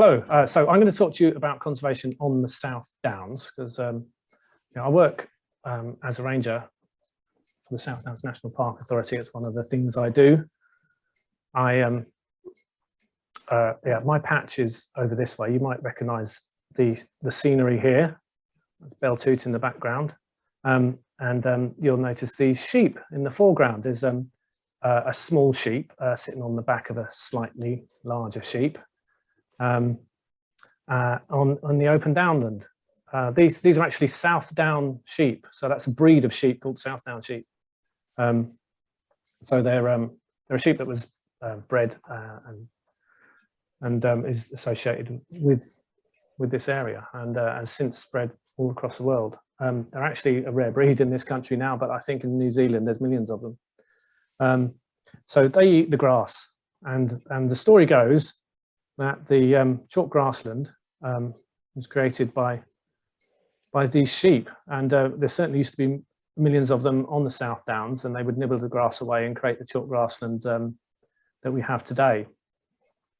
Hello, so I'm going to talk to you about conservation on the South Downs because I work as a ranger for the South Downs National Park Authority. It's one of the things I do. My patch is over this way. You might recognise the scenery here. There's Beltoot in the background, and you'll notice these sheep in the foreground. There's a small sheep sitting on the back of a slightly larger sheep. On the open downland. These are actually South Down sheep, so that's a breed of sheep called South Down sheep. So they're a sheep that was bred and is associated with this area and has since spread all across the world. They're actually a rare breed in this country now, but I think in New Zealand there's millions of them. So they eat the grass, and the story goes that the chalk grassland was created by these sheep, and there certainly used to be millions of them on the South Downs, and they would nibble the grass away and create the chalk grassland that we have today.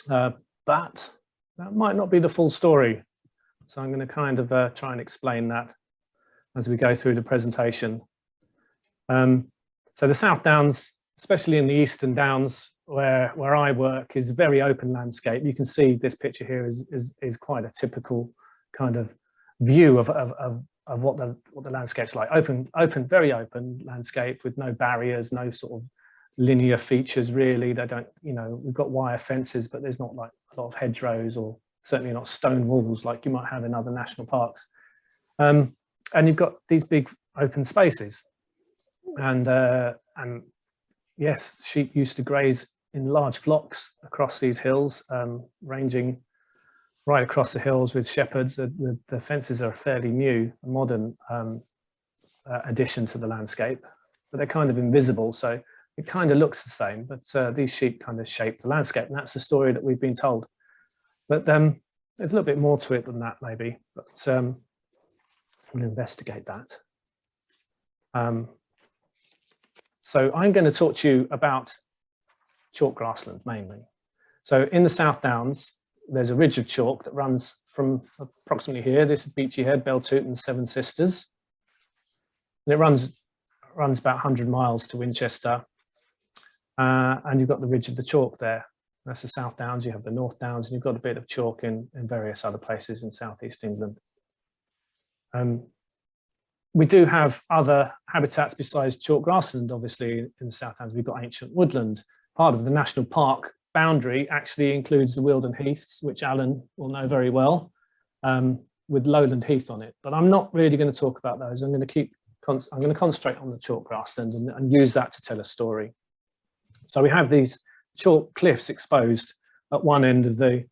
But that might not be the full story, so I'm going to kind of try and explain that as we go through the presentation. So the South Downs, especially in the Eastern Downs, where I work, is a very open landscape. You can see this picture here is quite a typical kind of view of what the landscape's like. Very open landscape with no barriers, no sort of linear features really. They don't, we've got wire fences, but there's not like a lot of hedgerows, or certainly not stone walls like you might have in other national parks. And you've got these big open spaces, and yes, sheep used to graze in large flocks across these hills, ranging right across the hills with shepherds. The fences are a fairly new, modern addition to the landscape, but they're kind of invisible, so it kind of looks the same, but these sheep kind of shape the landscape, and that's the story that we've been told. But there's a little bit more to it than that, maybe, but we'll investigate that. So I'm going to talk to you about chalk grassland mainly. So in the South Downs, there's a ridge of chalk that runs from approximately here. This is Beachy Head, Beltoot and the Seven Sisters. And it runs about 100 miles to Winchester. And you've got the ridge of the chalk there. That's the South Downs. You have the North Downs, and you've got a bit of chalk in various other places in southeast England. We do have other habitats besides chalk grassland, obviously, in the South Downs. We've got ancient woodland. Part of the national park boundary actually includes the Wealden Heaths, which Alan will know very well, with lowland heath on it. But I'm not really going to talk about those. I'm going to concentrate on the chalk grassland and use that to tell a story. So we have these chalk cliffs exposed at one end of the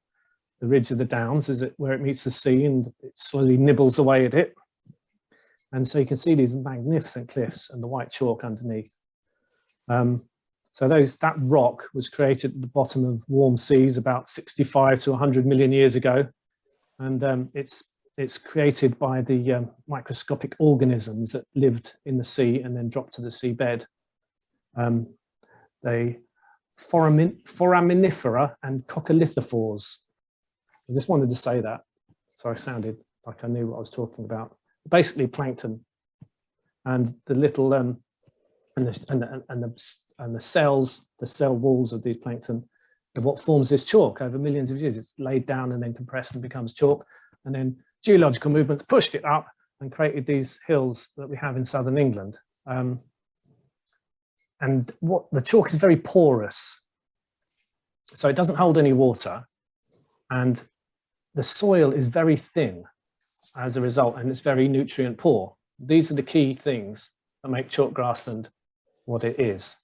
ridge of the Downs, where it meets the sea, and it slowly nibbles away at it. And so you can see these magnificent cliffs and the white chalk underneath. So that rock was created at the bottom of warm seas about 65 to 100 million years ago. And it's created by the microscopic organisms that lived in the sea and then dropped to the seabed. They foraminifera and coccolithophores. I just wanted to say that, so I sounded like I knew what I was talking about. Basically plankton, and the little and the cell walls of these plankton are what forms this chalk over millions of years. It's laid down and then compressed and becomes chalk, and then geological movements pushed it up and created these hills that we have in southern England. And the chalk is very porous, so it doesn't hold any water, and the soil is very thin as a result, and it's very nutrient poor. These are the key things that make chalk grassland what it is.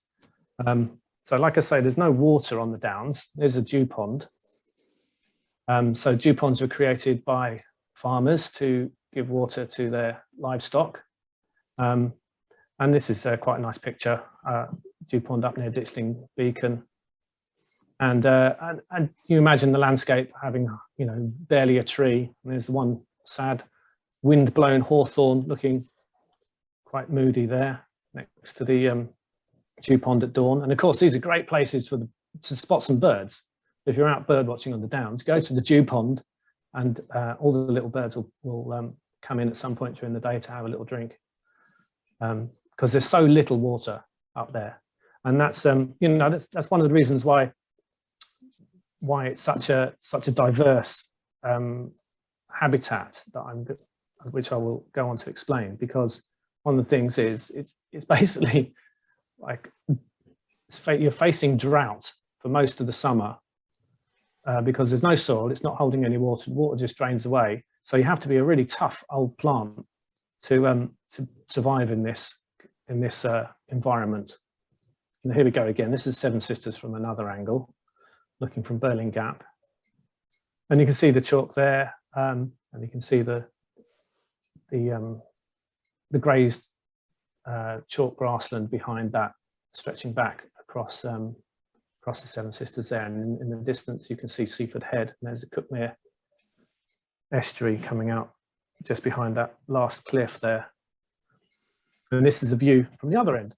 So like I say, there's no water on the Downs. There's a dew pond. So dew ponds were created by farmers to give water to their livestock. And this is quite a nice picture, dew pond up near Ditchling Beacon. And you imagine the landscape having, barely a tree. And there's one sad wind-blown hawthorn looking quite moody there next to the dew pond at dawn. And of course, these are great places to spot some birds. If you're out bird watching on the downs, go to the dew pond, and all the little birds will come in at some point during the day to have a little drink, because there's so little water up there. And that's that's one of the reasons why it's such a diverse habitat which I will go on to explain, because one of the things is it's basically like you're facing drought for most of the summer, because there's no soil, it's not holding any water, water just drains away. So you have to be a really tough old plant to survive in this environment. And here we go again. This is Seven Sisters from another angle, looking from Berlin Gap, and you can see the chalk there, and you can see the grazed chalk grassland behind that, stretching back across the Seven Sisters there. And in the distance you can see Seaford Head, and there's a Cookmere estuary coming out just behind that last cliff there. And this is a view from the other end.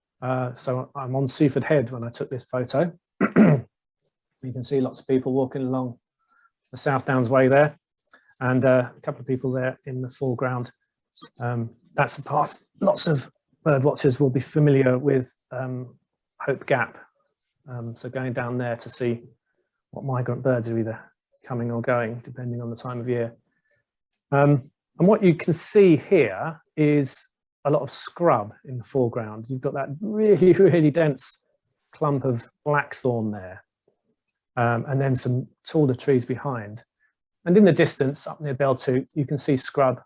So I'm on Seaford Head when I took this photo. You can see lots of people walking along the South Downs Way there, and a couple of people there in the foreground. That's a path lots of bird watchers will be familiar with, Hope Gap. So going down there to see what migrant birds are either coming or going, depending on the time of year. And what you can see here is a lot of scrub in the foreground. You've got that really, really dense clump of blackthorn there, and then some taller trees behind. And in the distance, up near Beltooth, you can see scrub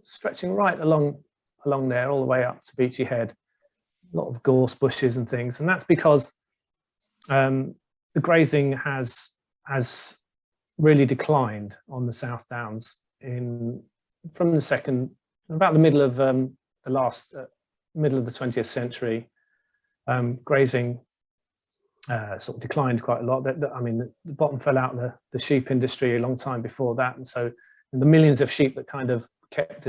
stretching right along there, all the way up to Beachy Head. A lot of gorse bushes and things, and that's because the grazing has really declined on the South Downs from about the middle of middle of the 20th century. Grazing sort of declined quite a lot. I mean, the bottom fell out of the sheep industry a long time before that, and so the millions of sheep that kind of kept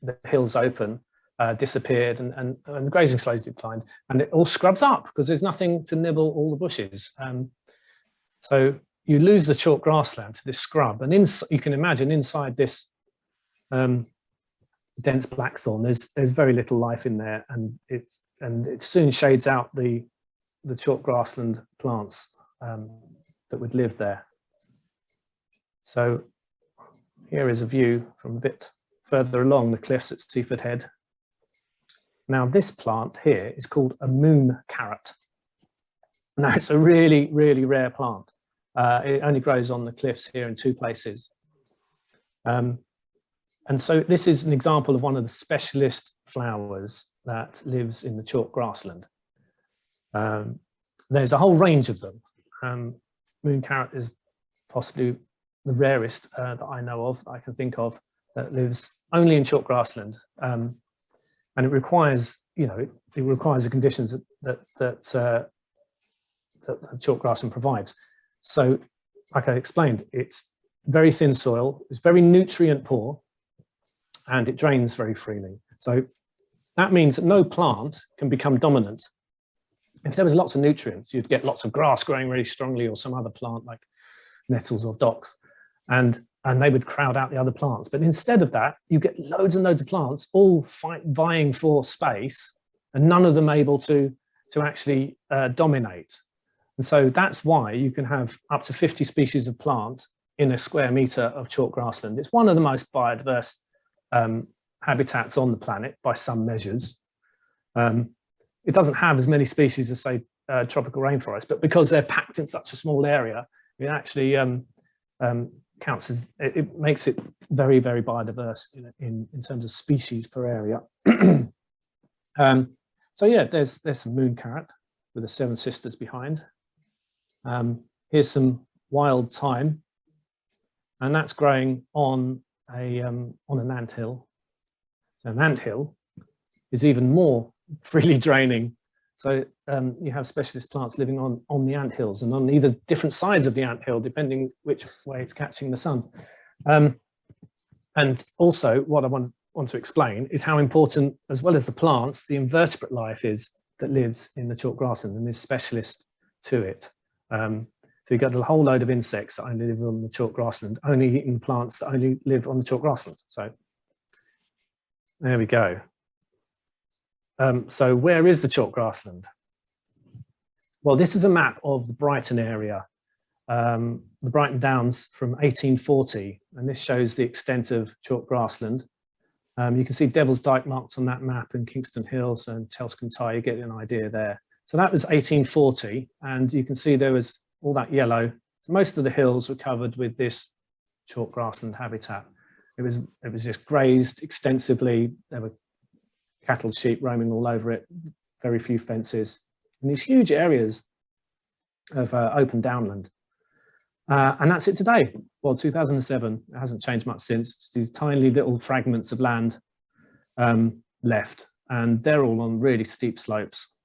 the hills open disappeared, and the grazing slowly declined, and it all scrubs up because there's nothing to nibble all the bushes. So you lose the chalk grassland to this scrub, and you can imagine inside this dense blackthorn, there's very little life in there, and it soon shades out the chalk grassland plants that would live there. So here is a view from a bit further along the cliffs at Seaford Head. Now this plant here is called a moon carrot. Now it's a really, really rare plant. It only grows on the cliffs here in two places. And so this is an example of one of the specialist flowers that lives in the chalk grassland. There's a whole range of them. Moon carrot is possibly the rarest that I know of, that I can think of, that lives only in chalk grassland. And it requires, it requires the conditions that chalk grassland provides. So, like I explained, it's very thin soil, it's very nutrient poor, and it drains very freely. So that means that no plant can become dominant. If there was lots of nutrients, you'd get lots of grass growing really strongly, or some other plant like nettles or docks, and they would crowd out the other plants. But instead of that, you get loads and loads of plants all vying for space, and none of them able to actually dominate. And so that's why you can have up to 50 species of plant in a square meter of chalk grassland. It's one of the most biodiverse habitats on the planet by some measures. It doesn't have as many species as, say, tropical rainforest, but because they're packed in such a small area, it actually counts as, it makes it very, very biodiverse in terms of species per area. So yeah, there's some moon carrot with the Seven Sisters behind. Here's some wild thyme, and that's growing on an anthill. So an anthill is even more freely draining. So you have specialist plants living on the anthills and on either different sides of the anthill, depending which way it's catching the sun. And also what I want to explain is how important, as well as the plants, the invertebrate life is that lives in the chalk grassland and is specialist to it. So So you've got a whole load of insects that only live on the chalk grassland, only eating plants that only live on the chalk grassland. So there we go. So where is the chalk grassland? Well, this is a map of the Brighton area, the Brighton Downs from 1840, and this shows the extent of chalk grassland. You can see Devil's Dyke marked on that map, and Kingston Hills and Telscombe Tye, you get an idea there. So that was 1840, and you can see there was all that yellow. Most of the hills were covered with this chalk grassland habitat. It was just grazed extensively. There were cattle, sheep roaming all over it, very few fences, and these huge areas of open downland. And that's it today. Well, 2007, it hasn't changed much since. Just these tiny little fragments of land left, and they're all on really steep slopes.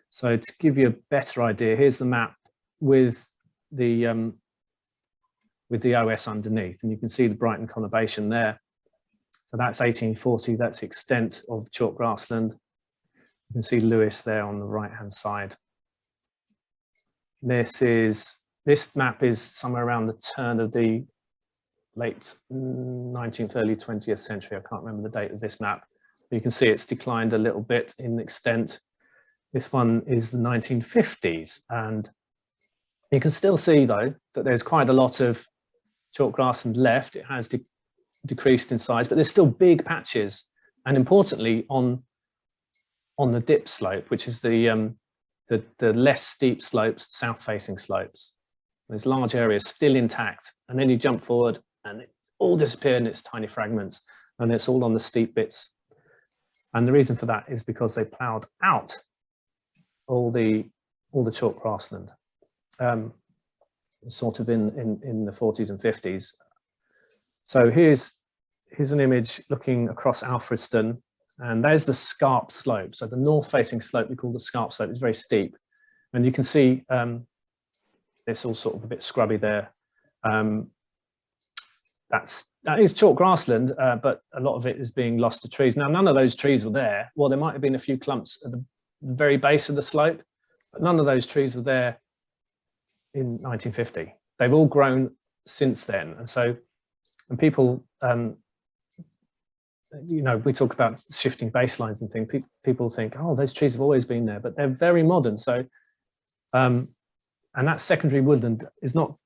So to give you a better idea, here's the map with the OS underneath, and you can see the Brighton conurbation there. So that's 1840, that's the extent of chalk grassland. You can see Lewis there on the right-hand side. This map is somewhere around the turn of the late 19th, early 20th century. I can't remember the date of this map. But you can see it's declined a little bit in extent. This one is the 1950s, and you can still see, though, that there's quite a lot of chalk grassland left. It has decreased in size, but there's still big patches, and importantly, on the dip slope, which is the less steep slopes, south-facing slopes. There's large areas still intact, and then you jump forward, and it all disappeared in its tiny fragments, and it's all on the steep bits. And the reason for that is because they ploughed out all the chalk grassland. Sort of in the 40s and 50s. So here's an image looking across Alfriston, and there's the scarp slope. So the north-facing slope we call the scarp slope is very steep, and you can see it's all sort of a bit scrubby there. That is chalk grassland, but a lot of it is being lost to trees. Now, none of those trees were there. Well, there might have been a few clumps at the very base of the slope, but none of those trees were there in 1950. They've all grown since then. And so, and people, you know, we talk about shifting baselines and things. People think, oh, those trees have always been there, but they're very modern. So, and that secondary woodland is not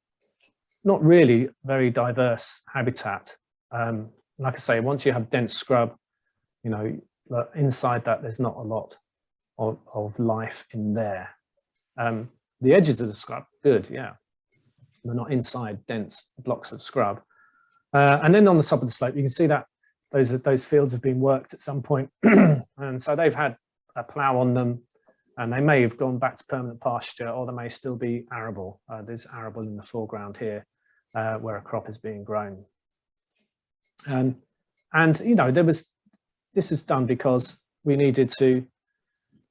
really very diverse habitat. Like I say, once you have dense scrub, you know, inside that, there's not a lot of life in there. The edges of the scrub, good, yeah. They're not inside dense blocks of scrub. And then on the top of the slope, you can see that those fields have been worked at some point. And so they've had a plough on them, and they may have gone back to permanent pasture, or they may still be arable. There's arable in the foreground here, where a crop is being grown. And you know, this is done because we needed to,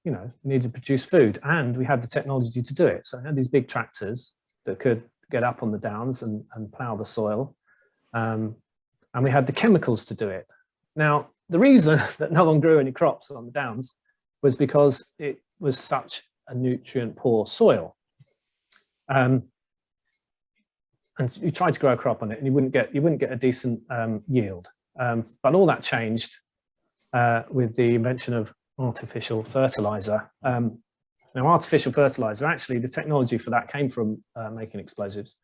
you know, we needed to produce food, and we had the technology to do it. So I had these big tractors that could get up on the downs and plough the soil, and we had the chemicals to do it. Now, the reason that no one grew any crops on the downs was because it was such a nutrient poor soil. And you tried to grow a crop on it, and you wouldn't get a decent yield. But all that changed with the invention of artificial fertilizer. Now, artificial fertilizer, actually, the technology for that came from making explosives.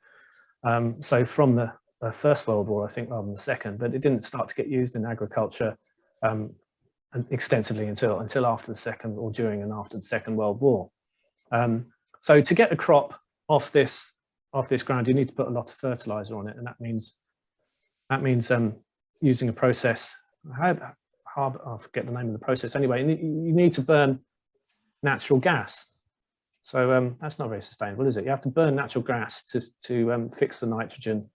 So from the First World War, I think, rather than the Second, but it didn't start to get used in agriculture extensively until after the Second, or during and after the Second World War. So to get a crop off this ground, you need to put a lot of fertilizer on it, and that means using a process. I forget the name of the process. Anyway, you need to burn natural gas. So that's not very sustainable, is it? You have to burn natural gas to fix the nitrogen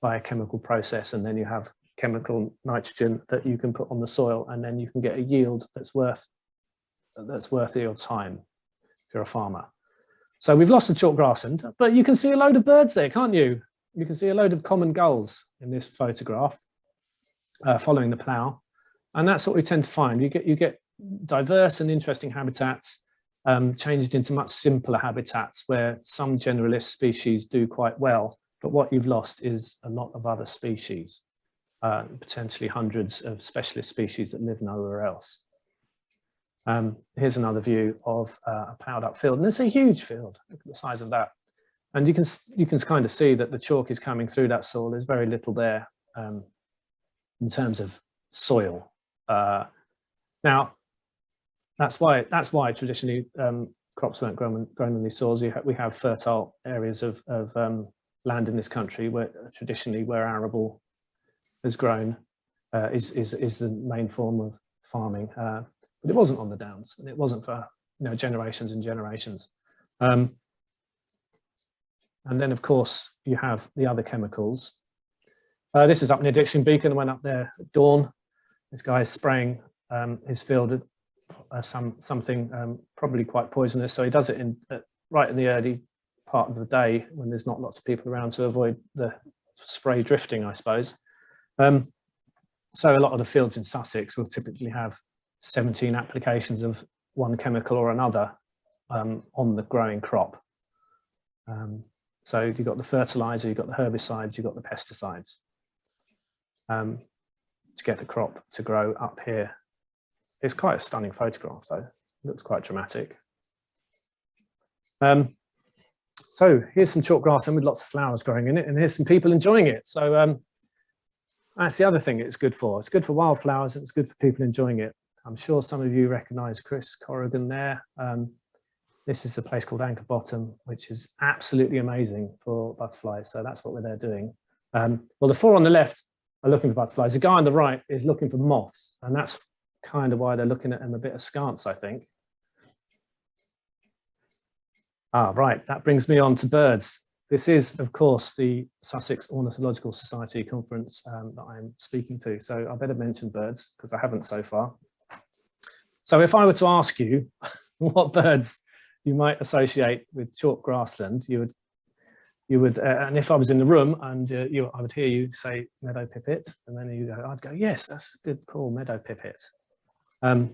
by a chemical process, and then you have chemical nitrogen that you can put on the soil, and then you can get a yield that's worth your time if you're a farmer. So we've lost the chalk grassland, but you can see a load of birds there, can't you? You can see a load of common gulls in this photograph following the plough, and that's what we tend to find. You get diverse and interesting habitats. changed into much simpler habitats where some generalist species do quite well, but what you've lost is a lot of other species, potentially hundreds of specialist species that live nowhere else. Here's another view of a ploughed up field, and it's a huge field. Look at the size of that. And you can kind of see that the chalk is coming through that soil. There's very little there in terms of soil. Now, that's why traditionally crops weren't grown on these soils. We have fertile areas of land in this country where traditionally where arable has grown is the main form of farming. But it wasn't on the downs, and it wasn't for generations and generations. And then, of course, you have the other chemicals. This is up near Ditchling Beacon. I went up there at dawn. This guy is spraying his field something probably quite poisonous. So he does it right in the early part of the day when there's not lots of people around to avoid the spray drifting, I suppose. So a lot of the fields in Sussex will typically have 17 applications of one chemical or another on the growing crop. So you've got the fertilizer, you've got the herbicides, you've got the pesticides to get the crop to grow up here. It's quite a stunning photograph though. It looks quite dramatic. So here's some chalk grassland with lots of flowers growing in it, and here's some people enjoying it. So that's the other thing it's good for. It's good for wildflowers, and it's good for people enjoying it. I'm sure some of you recognise Chris Corrigan there. This is a place called Anchor Bottom, which is absolutely amazing for butterflies. So that's what we're there doing. Well, the four on the left are looking for butterflies. The guy on the right is looking for moths, and that's kind of why they're looking at them a bit askance, I think. Right, that brings me on to birds. This is, of course, the Sussex Ornithological Society conference that I'm speaking to. So I better mention birds because I haven't so far. So if I were to ask you what birds you might associate with chalk grassland, you would, and if I was in the room and I would hear you say meadow pipit, and then I'd go, yes, that's a good call, meadow pipit. A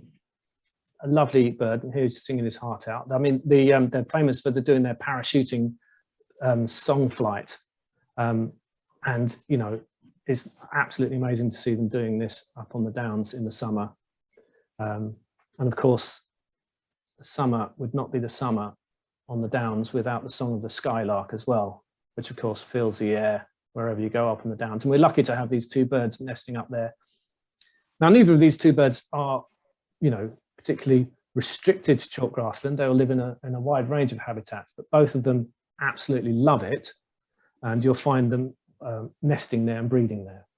lovely bird who's singing his heart out. I mean, they're famous for doing their parachuting song flight, and it's absolutely amazing to see them doing this up on the downs in the summer. And of course, the summer would not be the summer on the downs without the song of the skylark as well, which of course fills the air wherever you go up on the downs. And we're lucky to have these two birds nesting up there. Now, neither of these two birds are, particularly restricted to chalk grassland. They will live in a wide range of habitats, but both of them absolutely love it, and you'll find them nesting there and breeding there.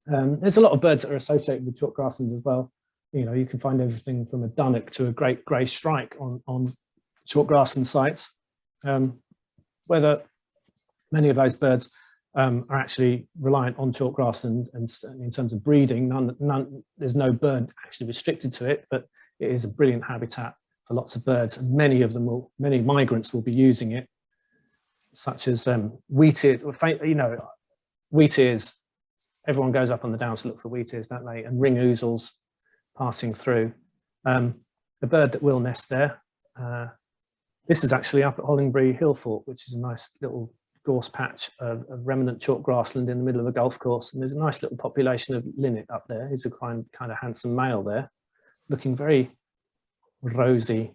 There's a lot of birds that are associated with chalk grasslands as well. You can find everything from a dunnock to a great grey shrike on chalk grassland sites. Whether many of those birds are actually reliant on chalk grassland, and in terms of breeding, there's no bird actually restricted to it, but it is a brilliant habitat for lots of birds, and many migrants will be using it, such as wheat ears. Wheat ears. Everyone goes up on the downs to look for wheat ears, don't they? And ring ouzels passing through. A bird that will nest there. This is actually up at Hollingbury Hillfort, which is a nice little gorse patch of remnant chalk grassland in the middle of a golf course, and there's a nice little population of linnet up there. He's a kind of handsome male there, looking very rosy.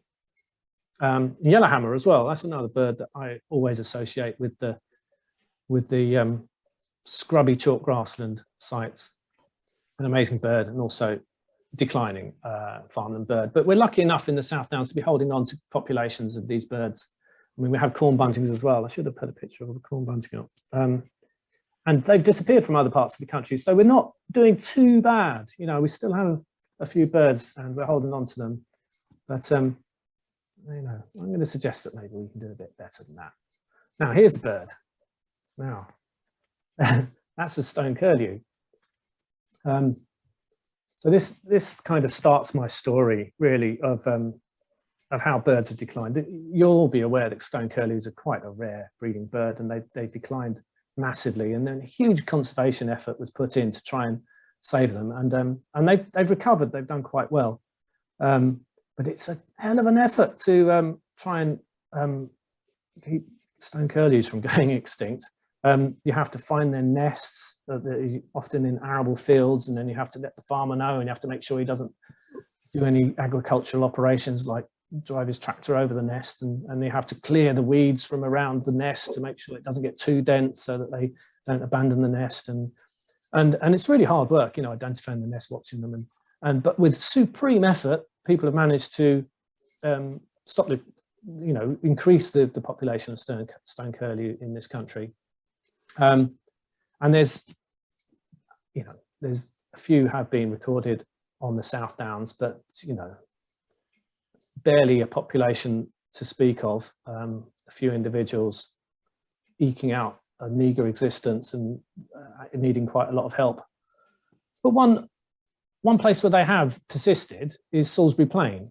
Yellowhammer as well. That's another bird that I always associate with the scrubby chalk grassland sites. An amazing bird, and also declining farmland bird. But we're lucky enough in the South Downs to be holding on to populations of these birds. I mean, we have corn buntings as well. I should have put a picture of a corn bunting up. And they've disappeared from other parts of the country, so we're not doing too bad. We still have a few birds, and we're holding on to them. But I'm going to suggest that maybe we can do a bit better than that. Now, here's a bird. Now, that's a stone curlew. So this kind of starts my story, really, of how birds have declined. You'll all be aware that stone curlews are quite a rare breeding bird, and they declined massively, and then a huge conservation effort was put in to try and save them, and they've recovered. They've done quite well, but but it's a hell of an effort to try and keep stone curlews from going extinct. You have to find their nests, often in arable fields, and then you have to let the farmer know, and you have to make sure he doesn't do any agricultural operations like drive his tractor over the nest, and they have to clear the weeds from around the nest to make sure it doesn't get too dense so that they don't abandon the nest. And it's really hard work, you know, identifying the nest, watching them, but with supreme effort, people have managed to increase the population of stone curlew in this country. And there's a few have been recorded on the South Downs, but you know, barely a population to speak of. A few individuals eking out a meager existence and needing quite a lot of help. But one place where they have persisted is Salisbury Plain,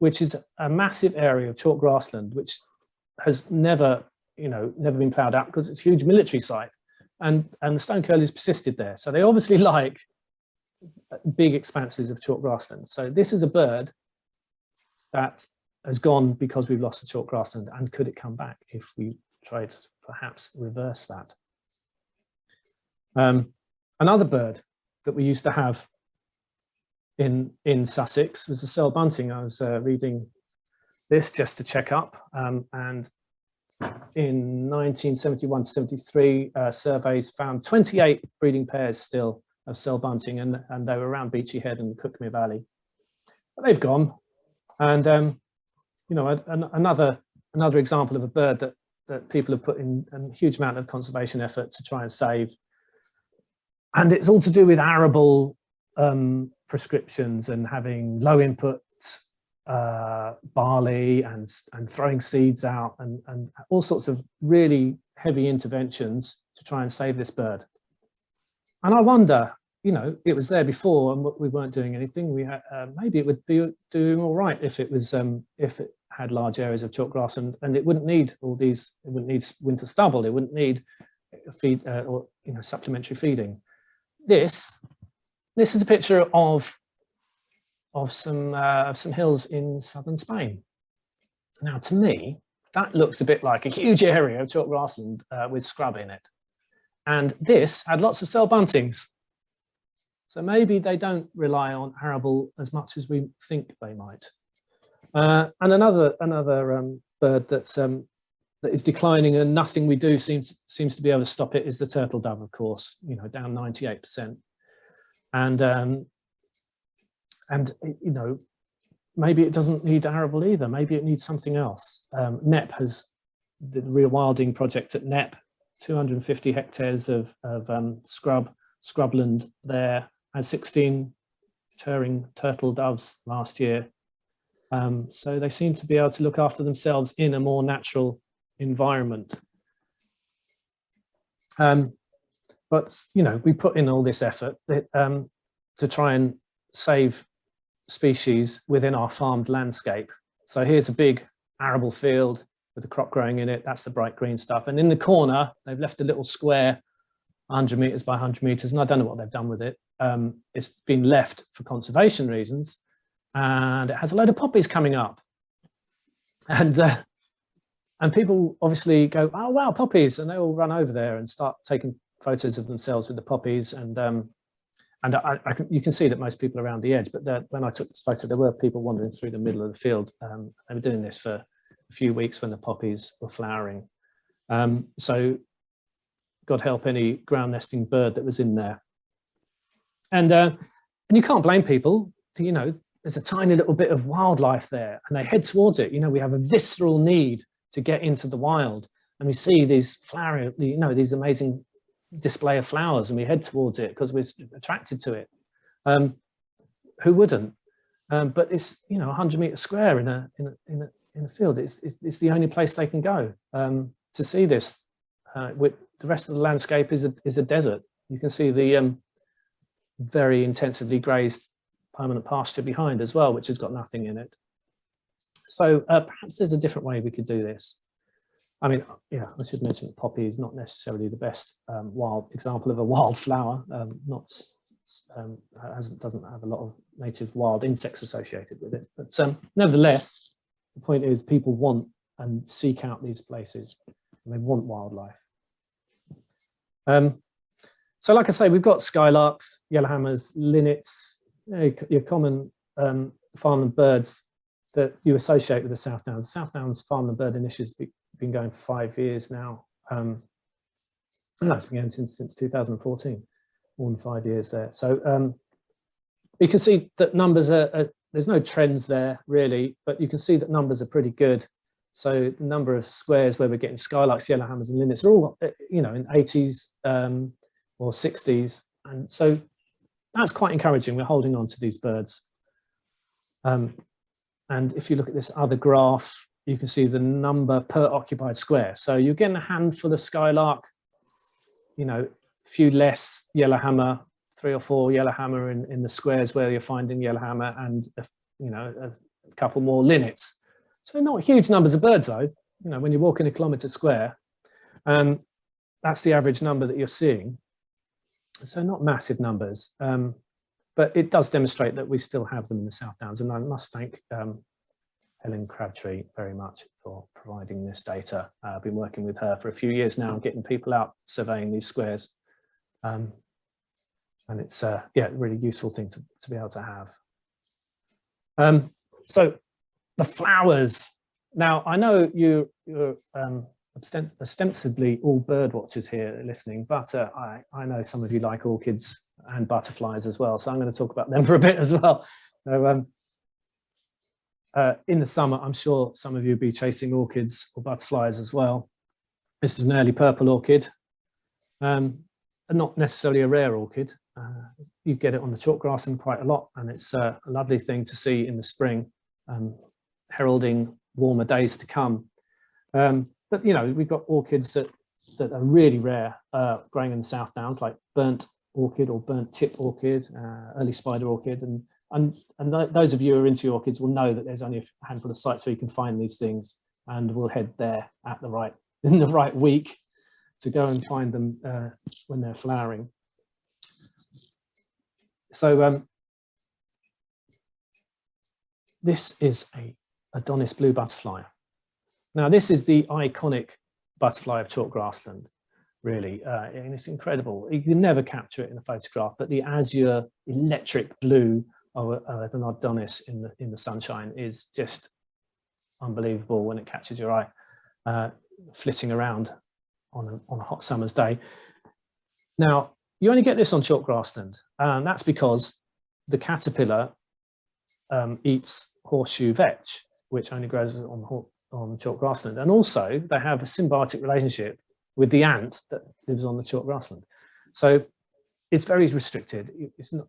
which is a massive area of chalk grassland, which has never been ploughed out because it's a huge military site, and the stone curlews persisted there. So they obviously like big expanses of chalk grassland. So this is a bird that has gone because we've lost the chalk grassland, and could it come back if we tried to perhaps reverse that? Another bird that we used to have in Sussex was the Searle bunting. I was reading this just to check up, and in 1971 to 73, surveys found 28 breeding pairs still of Searle bunting, and they were around Beachy Head and the Cuckmere Valley. But they've gone, and another example of a bird that people have put in a huge amount of conservation effort to try and save, and it's all to do with arable prescriptions and having low input barley and throwing seeds out and all sorts of really heavy interventions to try and save this bird. And I wonder, you know, it was there before and we weren't doing anything. We had, maybe it would be doing all right if it was if it had large areas of chalk grass, and it wouldn't need all these. It wouldn't need winter stubble. It wouldn't need feed or supplementary feeding. This is a picture of some hills in southern Spain. Now, to me, that looks a bit like a huge area of chalk grassland with scrub in it. And this had lots of Searle buntings. So maybe they don't rely on arable as much as we think they might. And another bird that is declining, and nothing we do seems to be able to stop it, is the turtle dove, of course, you know, down 98%. And you know, maybe it doesn't need arable either. Maybe it needs something else. NEP has the Rewilding project at NEP, 250 hectares of scrubland there, and 16 maturing turtle doves last year. So they seem to be able to look after themselves in a more natural environment. But you know, we put in all this effort to try and save species within our farmed landscape. So here's a big arable field with a crop growing in it. That's the bright green stuff. And in the corner, they've left a little square 100 meters by 100 meters, and I don't know what they've done with it. It's been left for conservation reasons, and it has a load of poppies coming up. And people obviously go, oh wow, poppies, and they all run over there and start taking photos of themselves with the poppies. And you can see that most people are around the edge, but when I took this photo, there were people wandering through the middle of the field. They were doing this for a few weeks when the poppies were flowering. So God help any ground nesting bird that was in there. And you can't blame people. You know, there's a tiny little bit of wildlife there, and they head towards it. You know, we have a visceral need to get into the wild, and we see these flowering, you know, these amazing display of flowers, and we head towards it because we're attracted to it. Who wouldn't? But it's, you know, 100 meters square in a field. It's the only place they can go to see this. With the rest of the landscape is a desert. You can see the very intensively grazed permanent pasture behind as well, which has got nothing in it. So perhaps there's a different way we could do this. I mean, yeah, I should mention that poppy is not necessarily the best wild example of a wildflower, not doesn't have a lot of native wild insects associated with it. But nevertheless, the point is people want and seek out these places, and they want wildlife. So like I say, we've got skylarks, yellowhammers, linnets, your common farmland birds that you associate with the South Downs. South Downs Farmland Bird Initiative's been going for 5 years now. It's been going since 2014, more than 5 years there. So you can see that numbers there's no trends there really, but you can see that numbers are pretty good. So the number of squares where we're getting skylarks, yellowhammers and linnets are all, in 80s or 60s. And so that's quite encouraging. We're holding on to these birds. And if you look at this other graph, you can see the number per occupied square. So you're getting a handful of skylark, a few less yellowhammer, 3 or 4 yellowhammer in the squares where you're finding yellowhammer, and a couple more linnets. So not huge numbers of birds though. When you're walking a kilometre square, that's the average number that you're seeing. So not massive numbers, but it does demonstrate that we still have them in the South Downs. And I must thank Helen Crabtree very much for providing this data. I've been working with her for a few years now, getting people out surveying these squares. And it's a really useful thing to be able to have. So the flowers. Now, I know you're ostensibly all bird watchers here listening, but I know some of you like orchids and butterflies as well. So I'm going to talk about them for a bit as well. So in the summer, I'm sure some of you will be chasing orchids or butterflies as well. This is an early purple orchid, not necessarily a rare orchid. You get it on the chalk grassland quite a lot, and it's a lovely thing to see in the spring, heralding warmer days to come. But we've got orchids that are really rare, growing in the South Downs, like burnt orchid or burnt tip orchid, early spider orchid, and those of you who are into orchids will know that there's only a handful of sites where you can find these things, and we'll head there in the right week to go and find them when they're flowering. So this is a Adonis blue butterfly. Now this is the iconic butterfly of chalk grassland, really, and it's incredible. You can never capture it in a photograph, but the azure electric blue of an Adonis in the sunshine is just unbelievable when it catches your eye, flitting around on a hot summer's day. Now, you only get this on chalk grassland, and that's because the caterpillar eats horseshoe vetch, which only grows on chalk grassland. And also they have a symbiotic relationship with the ant that lives on the chalk grassland. So it's very restricted.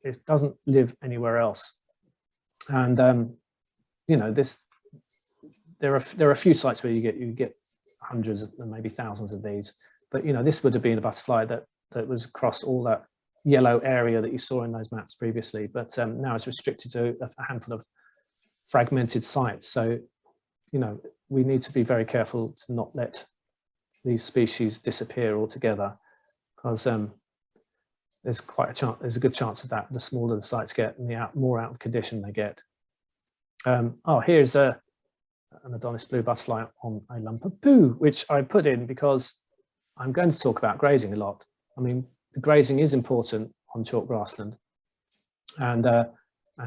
It doesn't live anywhere else. And there are a few sites where you get hundreds and maybe thousands of these. But this would have been a butterfly that was across all that yellow area that you saw in those maps previously. But now it's restricted to a handful of fragmented sites. So we need to be very careful to not let these species disappear altogether, because there's a good chance of that. The smaller the sites get and the more out of condition they get. Here's an Adonis blue butterfly on a lump of poo, which I put in because I'm going to talk about grazing a lot. I mean, the grazing is important on chalk grassland, and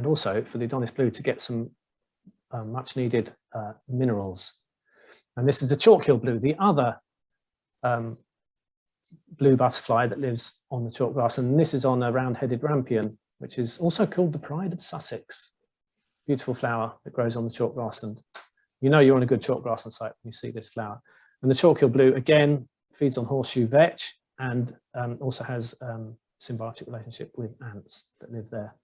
also for the Adonis blue to get some much needed minerals. And this is the chalk-hill blue, the other blue butterfly that lives on the chalk grass, and this is on a round-headed rampion, which is also called the pride of Sussex. Beautiful flower that grows on the chalk grassland. You're on a good chalk grassland site when you see this flower. And the chalk-hill blue again feeds on horseshoe vetch, and also has symbiotic relationship with ants that live there.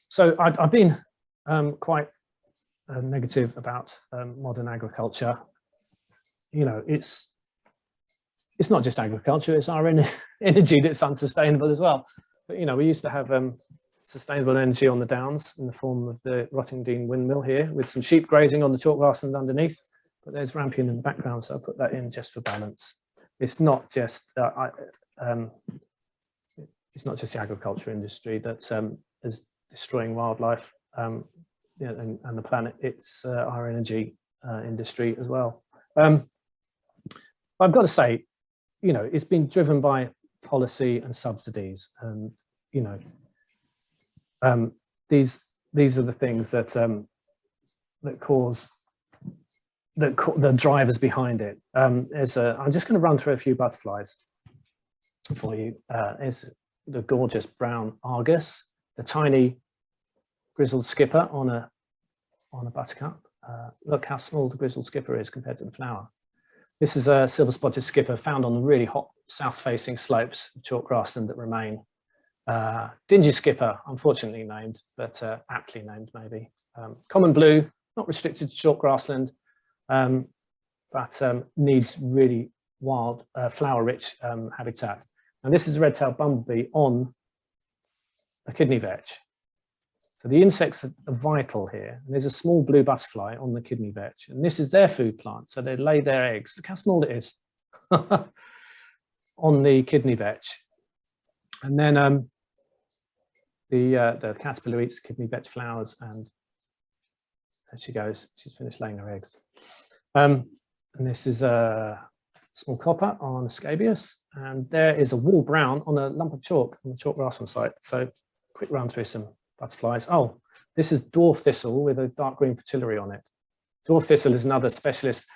So I've been quite negative about modern agriculture. It's not just agriculture, it's our energy that's unsustainable as well. But we used to have sustainable energy on the downs in the form of the Rottingdean windmill here, with some sheep grazing on the chalk grassland underneath. But there's rampion in the background, so I put that in just for balance. It's not just it's not just the agriculture industry that is destroying wildlife, you know, and the planet. It's our energy industry as well. I've got to say, you know, it's been driven by policy and subsidies, and you know, these are the things that that cause the drivers behind it. I'm just going to run through a few butterflies for you. There's the gorgeous brown argus, the tiny grizzled skipper on a buttercup. Look how small the grizzled skipper is compared to the flower. This is a silver spotted skipper found on the really hot south-facing slopes of chalk grassland that remain. Dingy skipper, unfortunately named, but aptly named maybe. Common blue, not restricted to chalk grassland, but needs really wild, flower-rich habitat. And this is a red-tailed bumblebee on a kidney vetch. So the insects are vital here. And there's a small blue butterfly on the kidney vetch, and this is their food plant. So they lay their eggs. Look how small it is on the kidney vetch. And then the caterpillar eats the kidney vetch flowers, and there she goes. She's finished laying her eggs. And this is a small copper on a scabious, and there is a wool brown on a lump of chalk on the chalk grassland site. So quick run through some butterflies. Oh, this is dwarf thistle with a dark green fritillary on it. Dwarf thistle is another specialist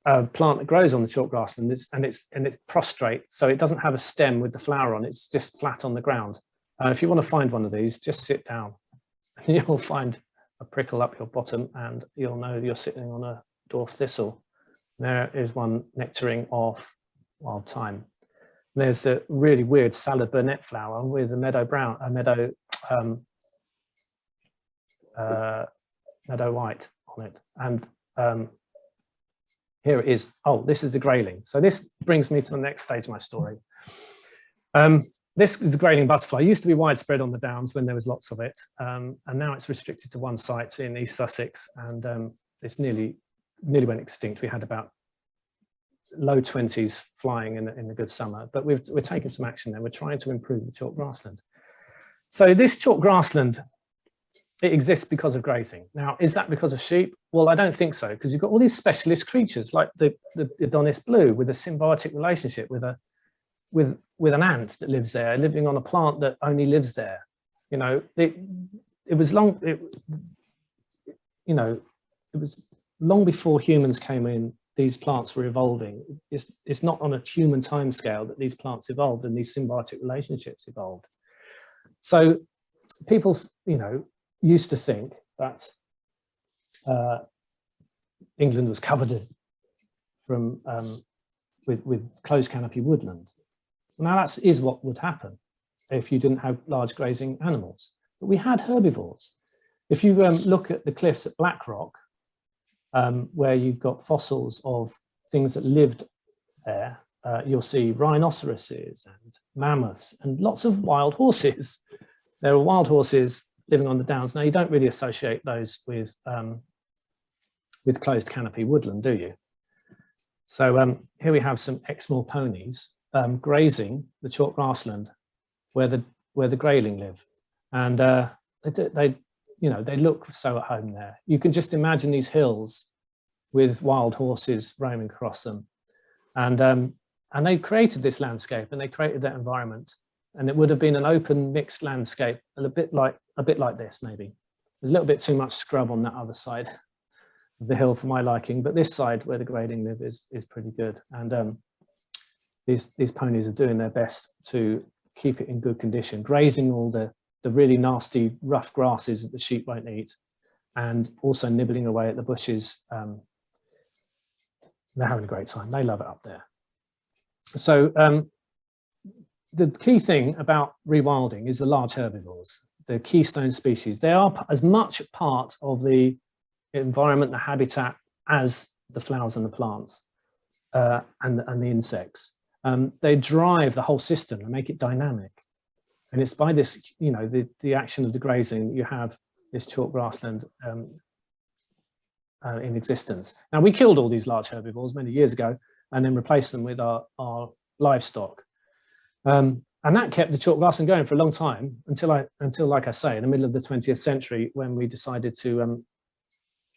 plant that grows on the chalk grassland, and it's prostrate, so it doesn't have a stem with the flower on. It's just flat on the ground. If you want to find one of these, just sit down, and you'll find a prickle up your bottom, and you'll know you're sitting on a dwarf thistle. There is one nectaring off wild thyme. There's a really weird salad burnet flower with a meadow brown, a meadow white on it. And here it is. Oh, this is the grayling. So this brings me to the next stage of my story. This is the grayling butterfly. It used to be widespread on the downs when there was lots of it, and now it's restricted to one site in East Sussex, and it's nearly went extinct. We had about low 20s flying in the good summer, but we're taking some action there. We're trying to improve the chalk grassland. So this chalk grassland, it exists because of grazing. Now, is that because of sheep? Well, I don't think so, because you've got all these specialist creatures like the Adonis blue with a symbiotic relationship with an ant that lives there, living on a plant that only lives there. You know, it was long before humans came in. These plants were evolving. It's not on a human timescale that these plants evolved and these symbiotic relationships evolved. So people, you know, used to think that England was covered from with closed canopy woodland. Now that is what would happen if you didn't have large grazing animals. But we had herbivores. If you look at the cliffs at Blackrock, where you've got fossils of things that lived there, you'll see rhinoceroses and mammoths and lots of wild horses. There are wild horses living on the downs. Now, you don't really associate those with closed canopy woodland, do you? So here we have some Exmoor ponies grazing the chalk grassland where the grayling live, and they look so at home there. You can just imagine these hills with wild horses roaming across them, and they created this landscape, and they created that environment, and it would have been an open mixed landscape, a bit like this maybe. There's a little bit too much scrub on that other side of the hill for my liking, but this side where the grayling live is pretty good, and these ponies are doing their best to keep it in good condition, grazing all the really nasty rough grasses that the sheep won't eat, and also nibbling away at the bushes. They're having a great time. They love it up there. So the key thing about rewilding is the large herbivores, the keystone species. They are as much part of the environment, the habitat, as the flowers and the plants and the insects. They drive the whole system and make it dynamic. And it's by this, you know, the action of the grazing that you have this chalk grassland in existence. Now, we killed all these large herbivores many years ago and then replaced them with our livestock. And And that kept the chalk grassland going for a long time until, like I say, in the middle of the 20th century, when we decided to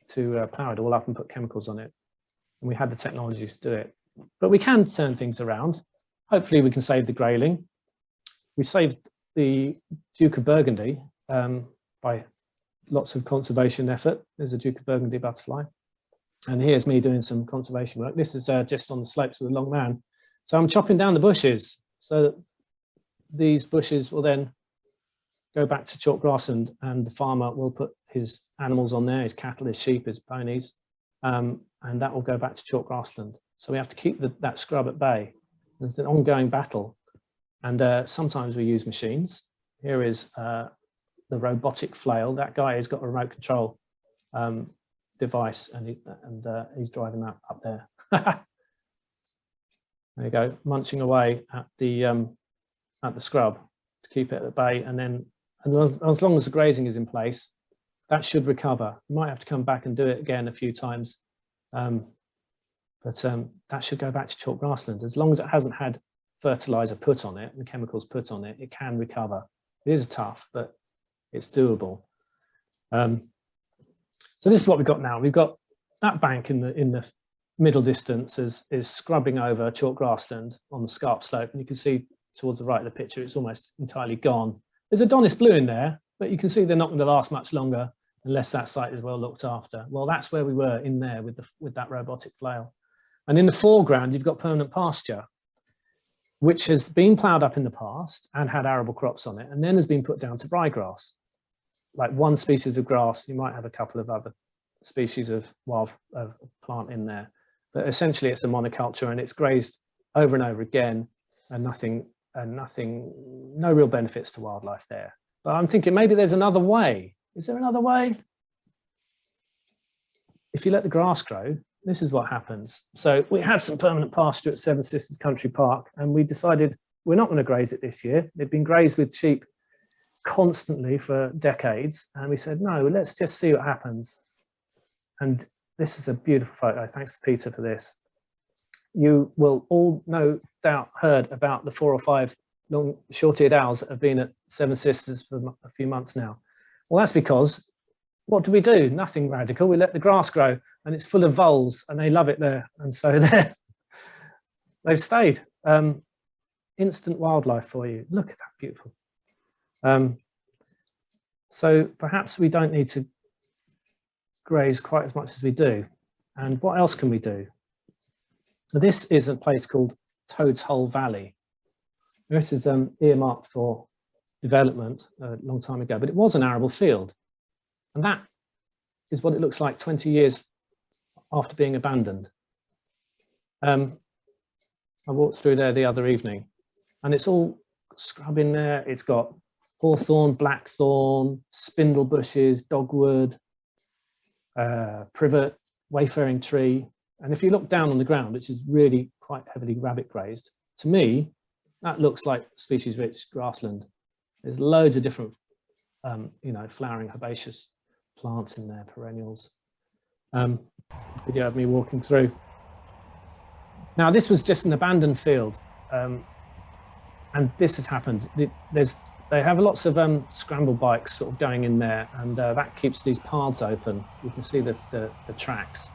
plough it all up and put chemicals on it. And we had the technologies to do it. But we can turn things around. Hopefully we can save the grayling. We saved the Duke of Burgundy by lots of conservation effort. There's a Duke of Burgundy butterfly. And here's me doing some conservation work. This is just on the slopes of the Long Man. So I'm chopping down the bushes so that these bushes will then go back to chalk grassland, and the farmer will put his animals on there, his cattle, his sheep, his ponies, and that will go back to chalk grassland. So we have to keep that scrub at bay. There's an ongoing battle, and sometimes we use machines. Here is the robotic flail. That guy has got a remote control device, and he's driving that up there. There you go, munching away at the scrub to keep it at bay, and as long as the grazing is in place, that should recover. You might have to come back and do it again a few times, but that should go back to chalk grassland. As long as it hasn't had fertilizer put on it and chemicals put on it, it can recover. It is tough, but it's doable. So this is what we've got now. We've got that bank in the middle distance is scrubbing over chalk grassland on the scarp slope, and you can see towards the right of the picture it's almost entirely gone. There's Adonis blue in there, but you can see they're not going to last much longer unless that site is well looked after. Well, that's where we were in there with that robotic flail. And in the foreground, you've got permanent pasture, which has been ploughed up in the past and had arable crops on it, and then has been put down to ryegrass. Like one species of grass, you might have a couple of other species of wild plant in there, but essentially it's a monoculture, and it's grazed over and over again, and no real benefits to wildlife there. But I'm thinking maybe there's another way. Is there another way? If you let the grass grow, this is what happens. So we had some permanent pasture at Seven Sisters Country Park, and we decided we're not going to graze it this year. It'd been grazed with sheep constantly for decades, and we said, no, let's just see what happens. And this is a beautiful photo. Thanks to Peter for this. You will all no doubt heard about the 4 or 5 long short-eared owls that have been at Seven Sisters for a few months now. Well, that's because, what do we do? Nothing radical. We let the grass grow, and it's full of voles, and they love it there. And so they've stayed. Instant wildlife for you. Look at that, beautiful. So perhaps we don't need to graze quite as much as we do. And what else can we do? This is a place called Toad's Hole Valley. This is earmarked for development a long time ago, but it was an arable field. And that is what it looks like 20 years after being abandoned. I walked through there the other evening, and it's all scrub in there. It's got hawthorn, blackthorn, spindle bushes, dogwood, privet, wayfaring tree. And if you look down on the ground, which is really quite heavily rabbit grazed, to me, that looks like species-rich grassland. There's loads of different, flowering herbaceous plants in there, perennials. Video of me walking through. Now, this was just an abandoned field, and this has happened. They have lots of scramble bikes sort of going in there, and that keeps these paths open. You can see the tracks.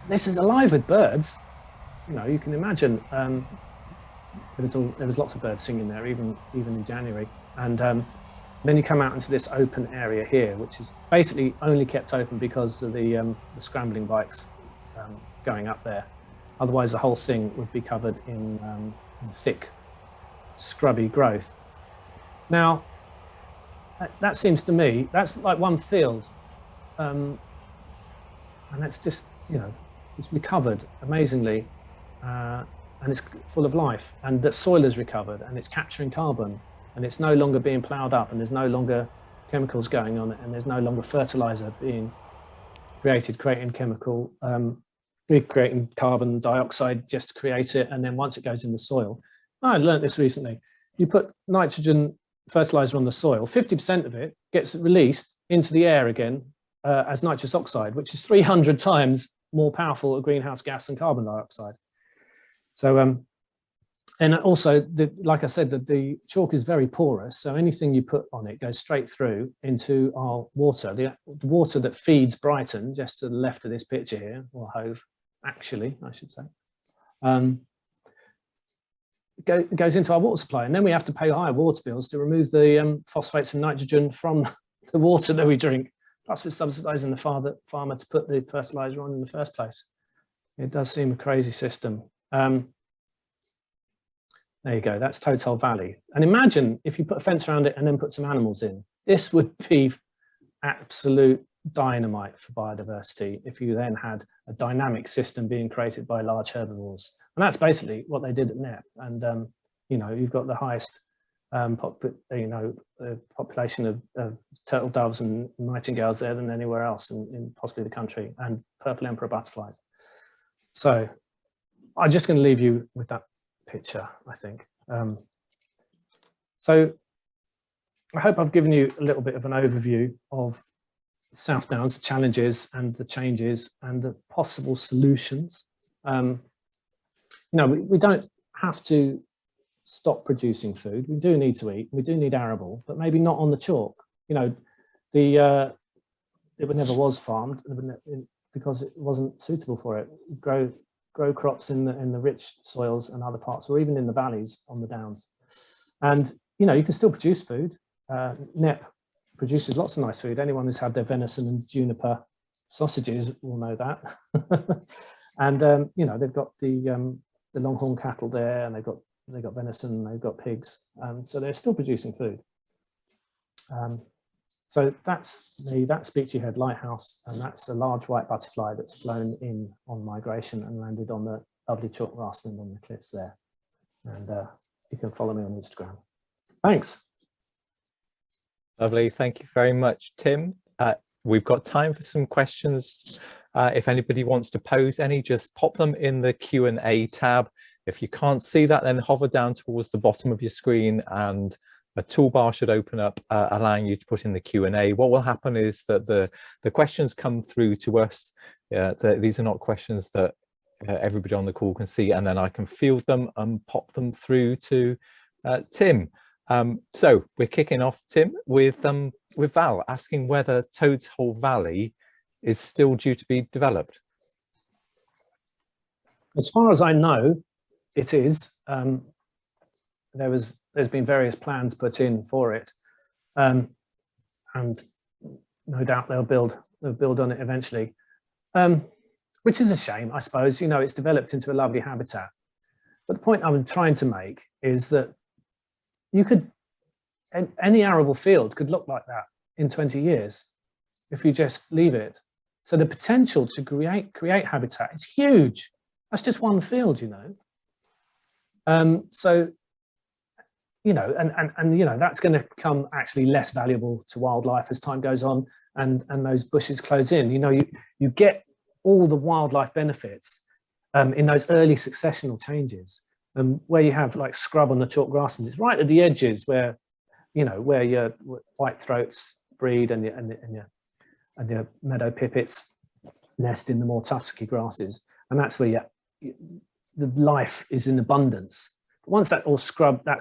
This is alive with birds. You know, you can imagine there was lots of birds singing there, even in January. And then you come out into this open area here, which is basically only kept open because of the scrambling bikes going up there. Otherwise, the whole thing would be covered in thick, scrubby growth. Now, that seems to me, that's like one field. And it's just, it's recovered amazingly. And it's full of life, and the soil is recovered, and it's capturing carbon, and it's no longer being ploughed up, and there's no longer chemicals going on it, and there's no longer fertilizer being created, creating carbon dioxide just to create it, and then once it goes in the soil. I learned this recently. You put nitrogen fertilizer on the soil, 50% of it gets released into the air again as nitrous oxide, which is 300 times more powerful a greenhouse gas than carbon dioxide. So And also, like I said, the chalk is very porous, so anything you put on it goes straight through into our water. The water that feeds Brighton, just to the left of this picture here, or Hove, actually, I should say, goes into our water supply, and then we have to pay higher water bills to remove the phosphates and nitrogen from the water that we drink. Plus, we're subsidising the farmer to put the fertiliser on in the first place. It does seem a crazy system. There you go, that's Total Valley. And imagine if you put a fence around it and then put some animals in. This would be absolute dynamite for biodiversity if you then had a dynamic system being created by large herbivores. And that's basically what they did at NEP. And, you know, you've got the highest population of turtle doves and nightingales there than anywhere else in possibly the country, and purple emperor butterflies. So I'm just going to leave you with that picture, I think. So I hope I've given you a little bit of an overview of South Downs, the challenges and the changes and the possible solutions. You know, we don't have to stop producing food. We do need to eat. We do need arable, but maybe not on the chalk. You know, it never was farmed because it wasn't suitable for it. Grow crops in the rich soils and other parts, or even in the valleys on the downs. And you know, you can still produce food. NEP produces lots of nice food. Anyone who's had their venison and juniper sausages will know that. And you know, they've got the longhorn cattle there, and they've got venison, they've got pigs, so they're still producing food. So that's that Speechy Head Lighthouse, and that's a large white butterfly that's flown in on migration and landed on the lovely chalk grassland on the cliffs there. And you can follow me on Instagram. Thanks. Lovely, thank you very much, Tim. We've got time for some questions. If anybody wants to pose any, just pop them in the Q&A tab. If you can't see that, then hover down towards the bottom of your screen and a toolbar should open up, allowing you to put in the Q&A. What will happen is that the questions come through to us. These are not questions that everybody on the call can see, and then I can field them and pop them through to Tim. So we're kicking off, Tim, with Val asking whether Toad's Hole Valley is still due to be developed. As far as I know, it is. There's been various plans put in for it, and no doubt they'll build on it eventually, which is a shame, I suppose. You know, it's developed into a lovely habitat. But the point I'm trying to make is that any arable field could look like that in 20 years if you just leave it. So the potential to create habitat is huge. That's just one field, you know. So, you know, and you know, that's going to become actually less valuable to wildlife as time goes on and those bushes close in. You know, you get all the wildlife benefits in those early successional changes, where you have like scrub on the chalk grasslands. It's right at the edges where, you know, where your whitethroats breed and your meadow pipits nest in the more tussocky grasses, and that's where the life is in abundance. Once that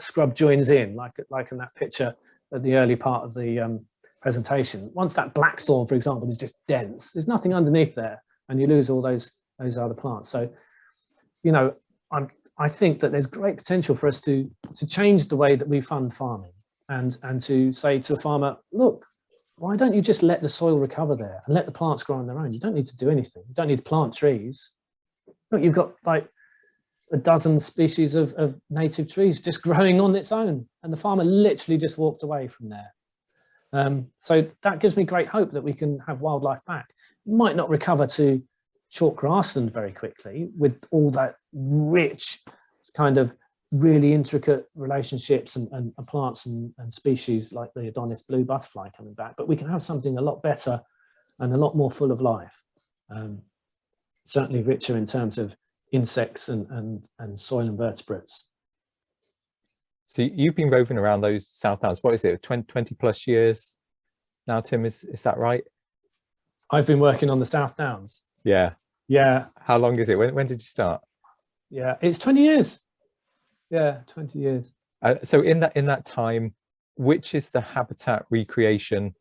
scrub joins in, like in that picture at the early part of the presentation, once that blackthorn, for example, is just dense, there's nothing underneath there, and you lose all those other plants. So, you know, I think that there's great potential for us to change the way that we fund farming, and to say to a farmer, look, why don't you just let the soil recover there and let the plants grow on their own? You don't need to do anything. You don't need to plant trees. Look, you've got like a dozen species of native trees just growing on its own, and the farmer literally just walked away from there. So that gives me great hope that we can have wildlife back. It might not recover to chalk grassland very quickly with all that rich kind of really intricate relationships and plants and species like the Adonis blue butterfly coming back, but we can have something a lot better and a lot more full of life. Certainly richer in terms of insects and soil invertebrates. So you've been roving around those South Downs, what is it, 20 plus years now, Tim, is that right? I've been working on the South Downs. Yeah. Yeah. How long is it? When did you start? Yeah, it's 20 years. Yeah, 20 years. So in that time, which is the habitat recreation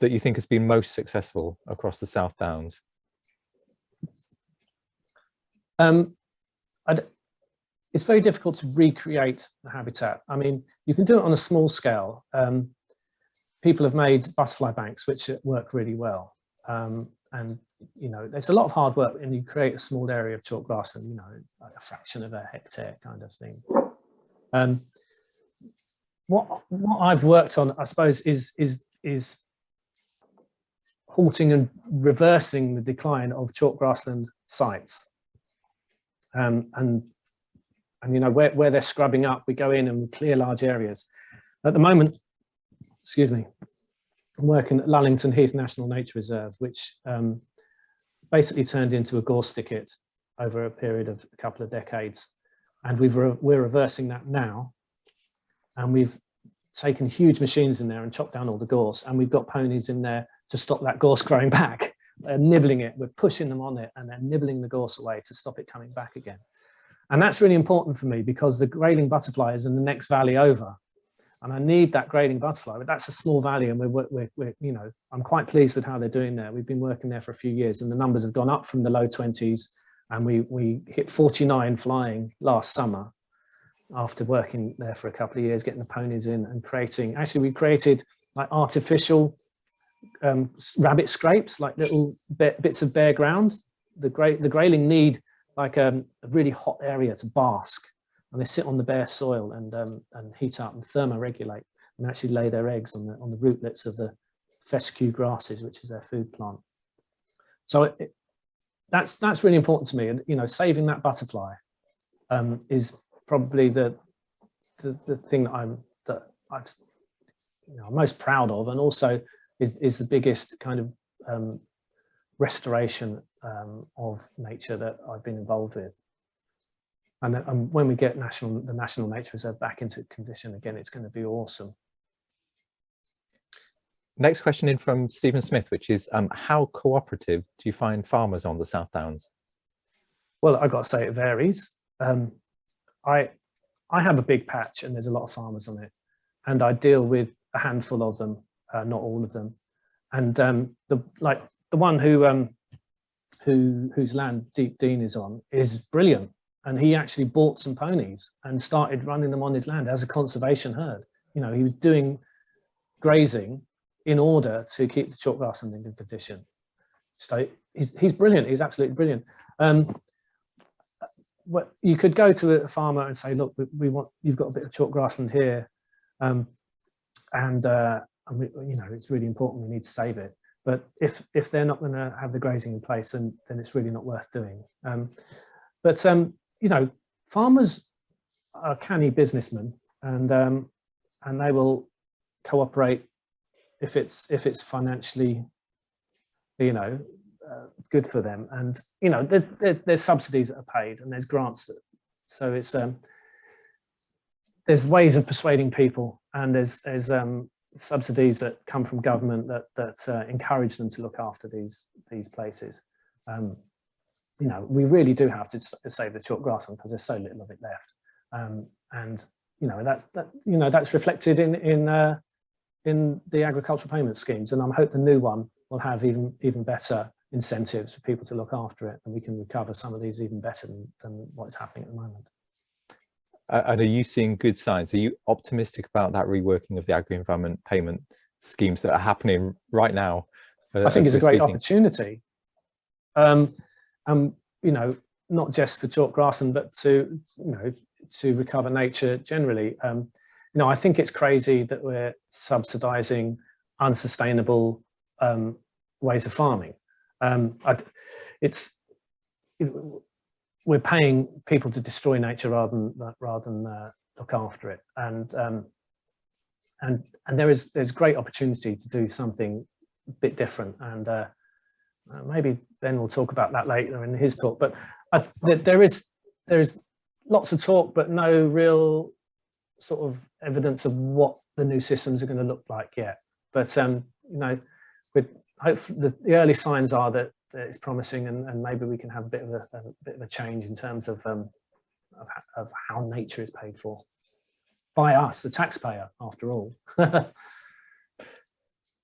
that you think has been most successful across the South Downs? It's very difficult to recreate the habitat. I mean, you can do it on a small scale. People have made butterfly banks, which work really well. And, you know, there's a lot of hard work and you create a small area of chalk grassland, you know, like a fraction of a hectare kind of thing. What I've worked on, I suppose, is halting and reversing the decline of chalk grassland sites. And you know, where they're scrubbing up, we go in and we clear large areas. At the moment, excuse me, I'm working at Lullington Heath National Nature Reserve, which basically turned into a gorse thicket over a period of a couple of decades. And we're reversing that now. And we've taken huge machines in there and chopped down all the gorse. And we've got ponies in there to stop that gorse growing back. They're nibbling it, we're pushing them on it, and they're nibbling the gorse away to stop it coming back again. And that's really important for me because the grayling butterfly is in the next valley over. And I need that grayling butterfly, but that's a small valley, and we're you know, I'm quite pleased with how they're doing there. We've been working there for a few years, and the numbers have gone up from the low 20s, and we hit 49 flying last summer after working there for a couple of years, getting the ponies in and creating. Actually, we created like artificial rabbit scrapes, like little bits of bare ground. The grayling need like a really hot area to bask, and they sit on the bare soil and heat up and thermoregulate and actually lay their eggs on the rootlets of the fescue grasses, which is their food plant. So that's really important to me, and you know, saving that butterfly is probably the thing that I'm you know, most proud of, and also is the biggest kind of restoration of nature that I've been involved with. And when we get the National Nature Reserve back into condition again, it's going to be awesome. Next question in from Stephen Smith, which is how cooperative do you find farmers on the South Downs? Well, I've got to say it varies. I have a big patch and there's a lot of farmers on it, and I deal with a handful of them, not all of them. And the one whose land Deep Dean is on is brilliant, and he actually bought some ponies and started running them on his land as a conservation herd. You know, he was doing grazing in order to keep the chalk grassland in good condition. So he's brilliant. He's absolutely brilliant. What you could go to a farmer and say, look, you've got a bit of chalk grassland here, and you know, it's really important, we need to save it. But if they're not going to have the grazing in place, then it's really not worth doing. You know, farmers are canny businessmen, and they will cooperate if it's financially, you know, good for them. And you know, there's subsidies that are paid, and there's grants so it's there's ways of persuading people, and there's subsidies that come from government that encourage them to look after these places. You know, we really do have to save the chalk grassland because there's so little of it left, and you know, that's reflected in the agricultural payment schemes, and I hope the new one will have even better incentives for people to look after it, and we can recover some of these even better than what's happening at the moment. And are you seeing good signs? Are you optimistic about that reworking of the agri-environment payment schemes that are happening right now? I think it's a great opportunity. You know, not just for chalk grassland, but to recover nature generally. You know, I think it's crazy that we're subsidising unsustainable ways of farming. We're paying people to destroy nature rather than look after it, and there's great opportunity to do something a bit different, and maybe Ben will talk about that later in his talk. But there is lots of talk, but no real sort of evidence of what the new systems are going to look like yet. But you know, hopefully the early signs are that it's promising, and maybe we can have a bit of a change in terms of of how nature is paid for by us, the taxpayer, after all.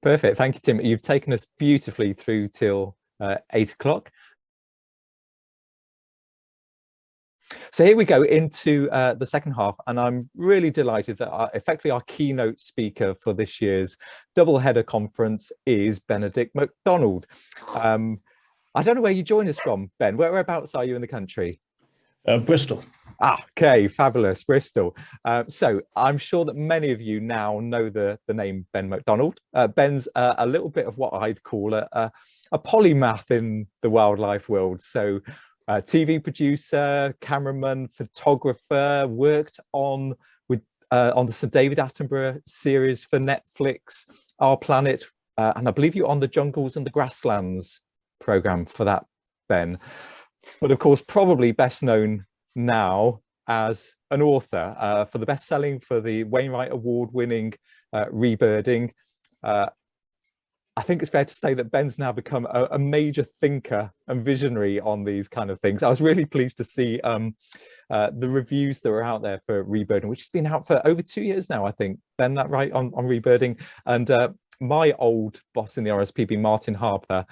Perfect. Thank you, Tim. You've taken us beautifully through till 8 o'clock. So here we go into the second half, and I'm really delighted that effectively our keynote speaker for this year's doubleheader conference is Benedict MacDonald. I don't know where you join us from, Ben. Whereabouts are you in the country? Bristol. Okay, fabulous, Bristol. So I'm sure that many of you now know the name Ben MacDonald. Ben's a little bit of what I'd call a polymath in the wildlife world. So TV producer, cameraman, photographer, worked on the Sir David Attenborough series for Netflix, Our Planet, and I believe you're on the Jungles and the Grasslands program for that, Ben. But of course, probably best known now as an author for the best-selling, for the Wainwright Award-winning Rebirding. I think it's fair to say that Ben's now become a major thinker and visionary on these kind of things. I was really pleased to see the reviews that were out there for Rebirding, which has been out for over 2 years now, I think. Ben, that right, on Rebirding? And my old boss in the RSPB, Martin Harper,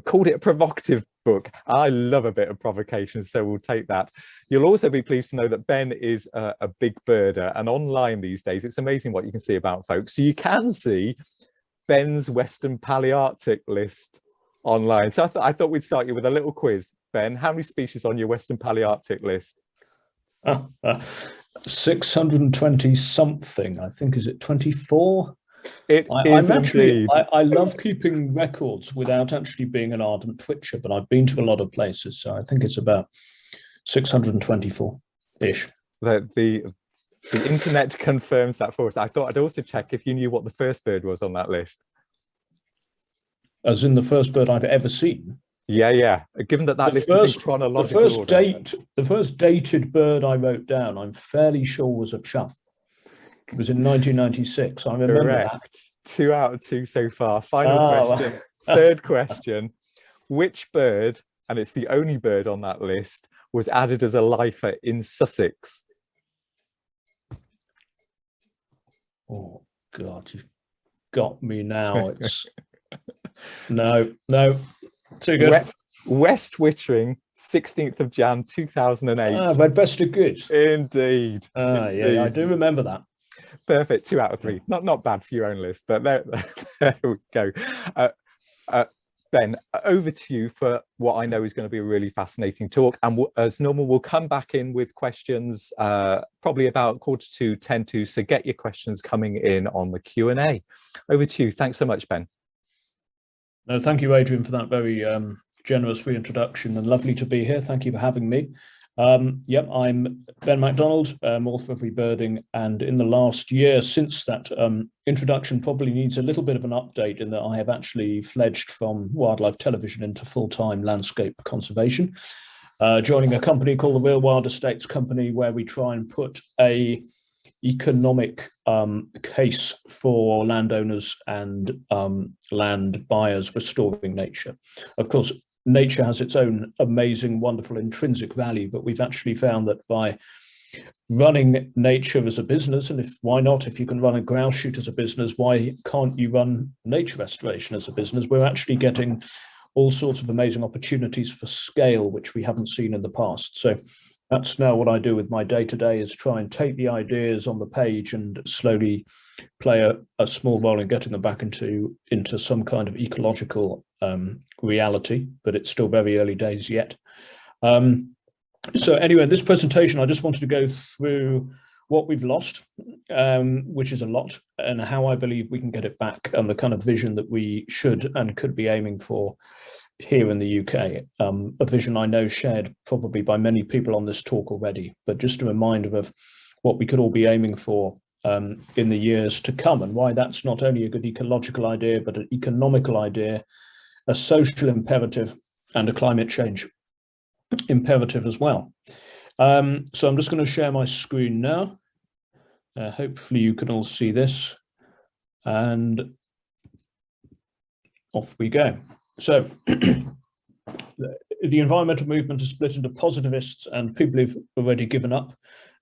called it a provocative book. I love a bit of provocation, so we'll take that. You'll also be pleased to know that Ben is a big birder, and online these days, it's amazing what you can see about folks. So you can see Ben's Western Palearctic list online. So I thought we'd start you with a little quiz. Ben, how many species on your Western Palearctic list? 620 something, I think. Is it 24? It is indeed. I love keeping records without actually being an ardent twitcher, but I've been to a lot of places, so I think it's about 624-ish. The internet confirms that for us. I thought I'd also check if you knew what the first bird was on that list. As in the first bird I've ever seen? Yeah. Given that list is in chronological order. The first dated bird I wrote down, I'm fairly sure was a chough. It was in 1996. I remember Correct. that. 2 out of 2 so far. Final question. Third question. Which bird, and it's the only bird on that list, was added as a lifer in Sussex? Oh God, you've got me now. It's no, too good. West Wittering, 16th of Jan 2008. Redbreasted goose. Indeed. Yeah, I do remember that. Perfect. 2 out of 3. Not bad for your own list, but there we go. Ben, over to you for what I know is going to be a really fascinating talk. And as normal, we'll come back in with questions probably about 9:45, 10:50. So get your questions coming in on the Q&A. Over to you. Thanks so much, Ben. No, thank you, Adrian, for that very generous reintroduction, and lovely to be here. Thank you for having me. Yep, I'm Ben MacDonald, author of Rebirding, and in the last year since that introduction probably needs a little bit of an update, in that I have actually fledged from wildlife television into full-time landscape conservation, joining a company called the Rewilded Estates Company, where we try and put a economic case for landowners and land buyers restoring nature. Of course, nature has its own amazing, wonderful intrinsic value, but we've actually found that by running nature as a business, and why not, if you can run a grouse shoot as a business, why can't you run nature restoration as a business? We're actually getting all sorts of amazing opportunities for scale, which we haven't seen in the past. So that's now what I do with my day-to-day, is try and take the ideas on the page and slowly play a small role in getting them back into some kind of ecological reality, but it's still very early days yet. So anyway, this presentation, I just wanted to go through what we've lost, which is a lot, and how I believe we can get it back, and the kind of vision that we should and could be aiming for here in the UK, a vision I know shared probably by many people on this talk already, but just a reminder of what we could all be aiming for in the years to come, and why that's not only a good ecological idea, but an economical idea, a social imperative, and a climate change imperative as well. So I'm just going to share my screen now. Hopefully you can all see this, and off we go. So the environmental movement is split into positivists and people who've already given up.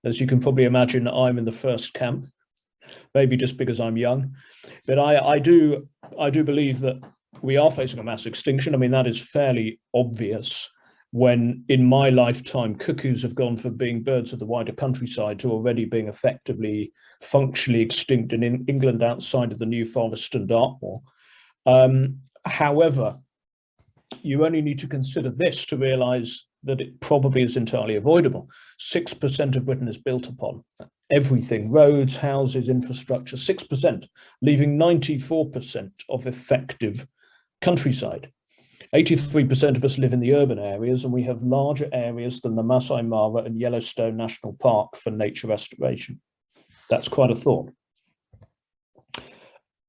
As you can probably imagine, I'm in the first camp, maybe just because I'm young. But I do believe that we are facing a mass extinction. I mean, that is fairly obvious when in my lifetime, cuckoos have gone from being birds of the wider countryside to already being effectively functionally extinct in England outside of the New Forest and Dartmoor. However, you only need to consider this to realise that it probably is entirely avoidable. 6% of Britain is built upon everything, roads, houses, infrastructure, 6%, leaving 94% of effective countryside. 83% of us live in the urban areas, and we have larger areas than the Masai Mara and Yellowstone National Park for nature restoration. That's quite a thought.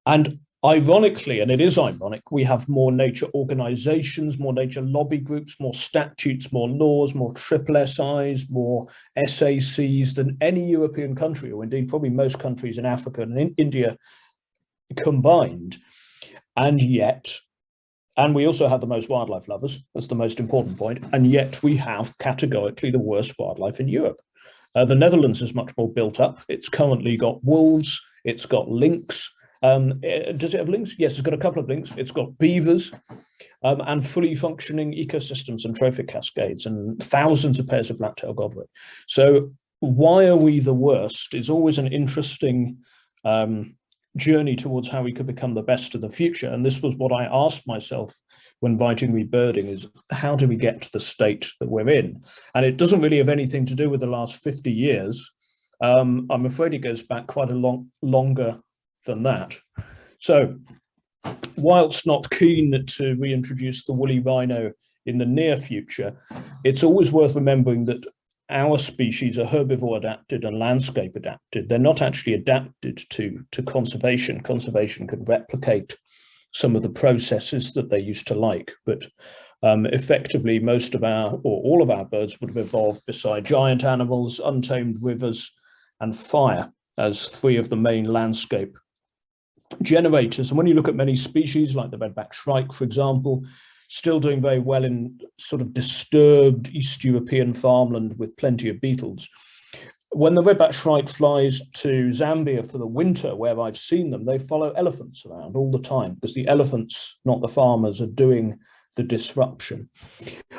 And ironically, and it is ironic, we have more nature organizations, more nature lobby groups, more statutes, more laws, more SSSIs, more SACs than any European country, or indeed probably most countries in Africa and in India combined. And yet, and we also have the most wildlife lovers, that's the most important point, and yet we have categorically the worst wildlife in Europe. The Netherlands is much more built up. It's currently got wolves, it's got lynx. Does it have lynx? Yes, it's got a couple of lynx. It's got beavers and fully functioning ecosystems and trophic cascades and thousands of pairs of black-tailed godwit. So why are we the worst is always an interesting journey towards how we could become the best of the future. And this was what I asked myself when writing Rebirding, is how do we get to the state that we're in? And it doesn't really have anything to do with the last 50 years. I'm afraid it goes back quite a longer than that. So whilst not keen to reintroduce the woolly rhino in the near future, it's always worth remembering that our species are herbivore adapted and landscape adapted. They're not actually adapted to conservation. Conservation can replicate some of the processes that they used to like, but effectively most of our, or all of our birds would have evolved beside giant animals, untamed rivers, and fire as three of the main landscape generators. And when you look at many species like the red-backed shrike, for example, still doing very well in sort of disturbed East European farmland with plenty of beetles. When the red-backed shrike flies to Zambia for the winter, where I've seen them, they follow elephants around all the time because the elephants, not the farmers, are doing the disruption.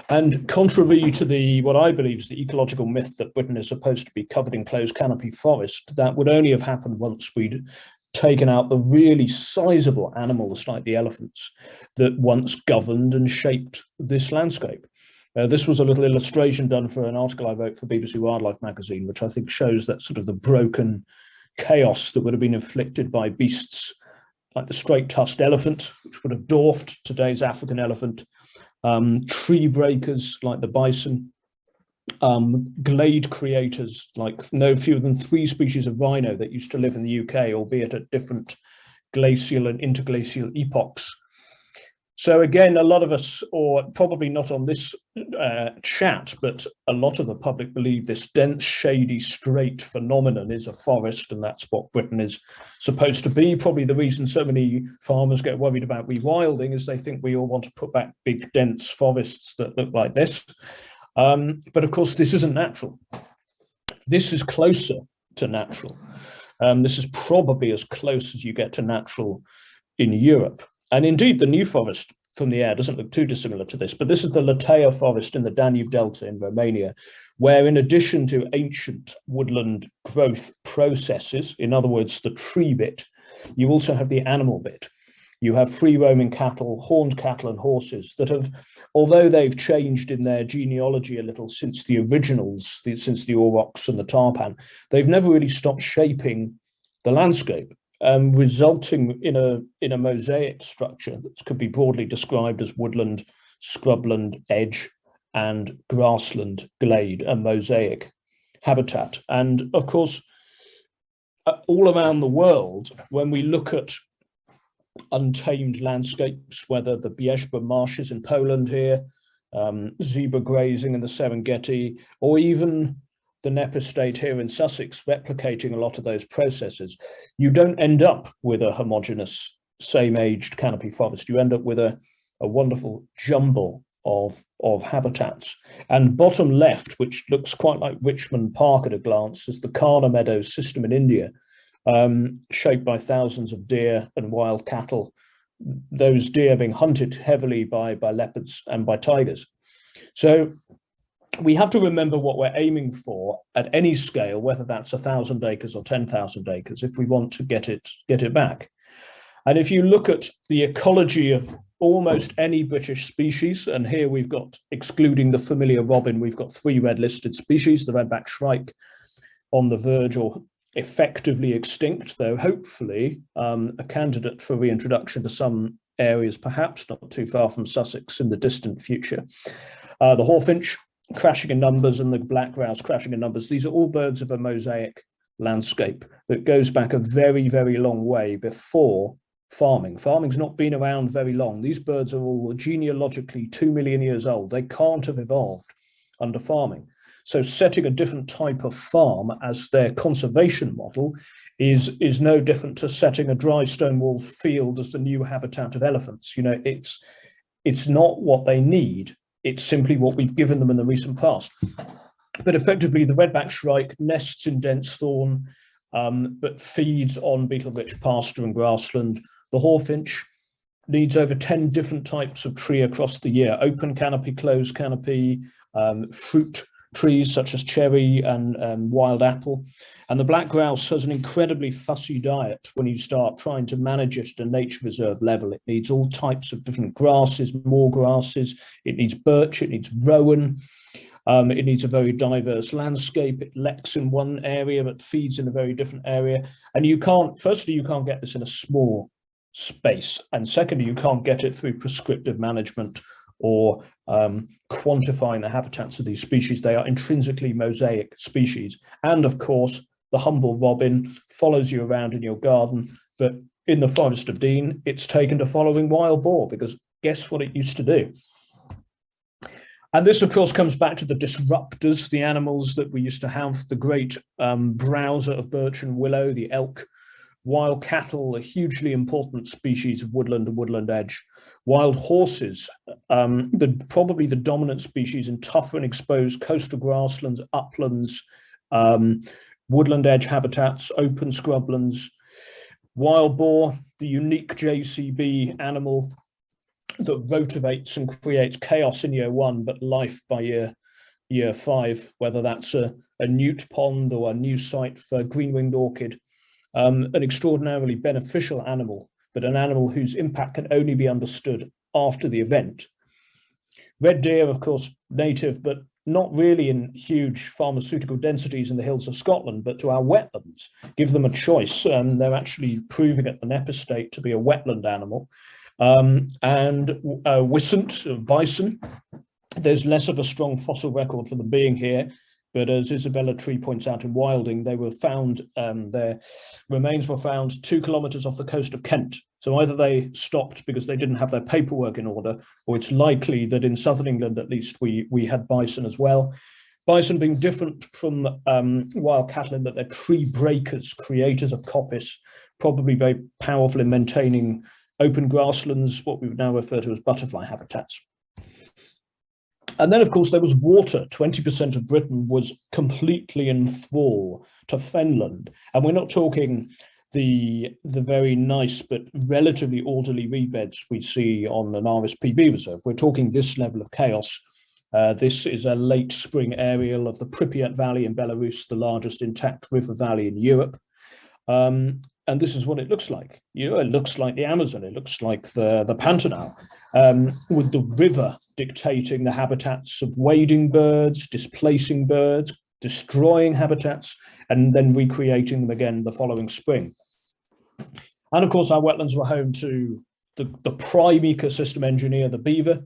And contrary to what I believe is the ecological myth that Britain is supposed to be covered in closed canopy forest, that would only have happened once we'd taken out the really sizable animals like the elephants that once governed and shaped this landscape. This was a little illustration done for an article I wrote for BBC Wildlife magazine, which I think shows that sort of the broken chaos that would have been inflicted by beasts like the straight-tusked elephant, which would have dwarfed today's African elephant, tree breakers like the bison, glade creators like no fewer than 3 species of rhino that used to live in the UK, albeit at different glacial and interglacial epochs. So again, a lot of us, or probably not on this chat, but a lot of the public believe this dense, shady, straight phenomenon is a forest, and that's what Britain is supposed to be. Probably the reason so many farmers get worried about rewilding is they think we all want to put back big, dense forests that look like this. But of course, this isn't natural. This is closer to natural. This is probably as close as you get to natural in Europe. And indeed, the New Forest from the air doesn't look too dissimilar to this, but this is the Latea forest in the Danube Delta in Romania, where in addition to ancient woodland growth processes, in other words, the tree bit, you also have the animal bit. You have free roaming cattle, horned cattle and horses that have, although they've changed in their genealogy a little since the originals, since the aurochs and the tarpan, they've never really stopped shaping the landscape, resulting in a mosaic structure that could be broadly described as woodland, scrubland, edge, and grassland glade, a mosaic habitat. And of course, all around the world, when we look at untamed landscapes, whether the Bieszczba marshes in Poland here, zebra grazing in the Serengeti, or even the Knepp estate here in Sussex replicating a lot of those processes, you don't end up with a homogeneous, same-aged canopy forest. You end up with a wonderful jumble of habitats. And bottom left, which looks quite like Richmond Park at a glance, is the Kana Meadows system in India, shaped by thousands of deer and wild cattle, those deer being hunted heavily by leopards and by tigers. So we have to remember what we're aiming for at any scale, whether that's 1,000 acres or 10,000 acres, if we want to get it back. And if you look at the ecology of almost any British species, and here we've got, excluding the familiar robin, we've got 3 red listed species, the redback shrike on the verge or effectively extinct, though hopefully a candidate for reintroduction to some areas, perhaps not too far from Sussex in the distant future. The hawfinch crashing in numbers and the black grouse crashing in numbers. These are all birds of a mosaic landscape that goes back a very, very long way before farming. Farming's not been around very long. These birds are all genealogically 2 million years old. They can't have evolved under farming. So setting a different type of farm as their conservation model is no different to setting a dry stone wall field as the new habitat of elephants. You know, it's not what they need. It's simply what we've given them in the recent past. But effectively, the redback shrike nests in dense thorn, but feeds on beetle-rich pasture and grassland. The hawfinch needs over 10 different types of tree across the year: open canopy, closed canopy, fruit trees such as cherry and wild apple. And the black grouse has an incredibly fussy diet when you start trying to manage it at a nature reserve level. It needs all types of different grasses, moor grasses, it needs birch, it needs rowan, it needs a very diverse landscape. It leks in one area but feeds in a very different area. And you can't, firstly, you can't get this in a small space. And secondly, you can't get it through prescriptive management or quantifying the habitats of these species. They are intrinsically mosaic species. And of course, the humble robin follows you around in your garden, but in the Forest of Dean, it's taken to following wild boar, because guess what it used to do? And this, of course, comes back to the disruptors, the animals that we used to have, the great browser of birch and willow, the elk, wild cattle, a hugely important species of woodland and woodland edge, wild horses, probably the dominant species in tougher and exposed coastal grasslands, uplands, woodland edge habitats, open scrublands, wild boar, the unique JCB animal that rotivates and creates chaos in year 1, but life by year 5, whether that's a newt pond or a new site for green-winged orchid. An extraordinarily beneficial animal, but an animal whose impact can only be understood after the event. Red deer, of course, native, but not really in huge pharmaceutical densities in the hills of Scotland, but to our wetlands. Give them a choice, and they're actually proving at the NEP estate to be a wetland animal. And wisent, bison, there's less of a strong fossil record for them being here, but as Isabella Tree points out in Rewilding, they were found, their remains were found 2 kilometres off the coast of Kent. So either they stopped because they didn't have their paperwork in order, or it's likely that in southern England, at least, we had bison as well. Bison being different from wild cattle in that they're tree breakers, creators of coppice, probably very powerful in maintaining open grasslands, what we would now refer to as butterfly habitats. And then, of course, there was water. 20% of Britain was completely in thrall to fenland. And we're not talking the very nice but relatively orderly reed beds we see on an RSPB reserve. We're talking this level of chaos. This is a late spring aerial of the Pripyat Valley in Belarus, the largest intact river valley in Europe. And this is what it looks like. You know, it looks like the Amazon. It looks like the Pantanal, with the river dictating the habitats of wading birds, displacing birds, destroying habitats, and then recreating them again the following spring. And of course, our wetlands were home to the prime ecosystem engineer, the beaver,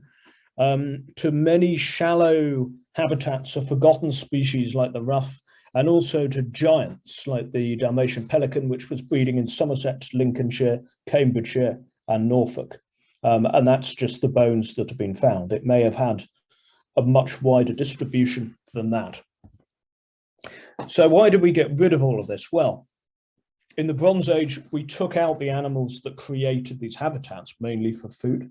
to many shallow habitats of forgotten species like the ruff, and also to giants like the Dalmatian pelican, which was breeding in Somerset, Lincolnshire, Cambridgeshire, and Norfolk. And that's just the bones that have been found. It may have had a much wider distribution than that. So why did we get rid of all of this? Well, in the Bronze Age, we took out the animals that created these habitats, mainly for food.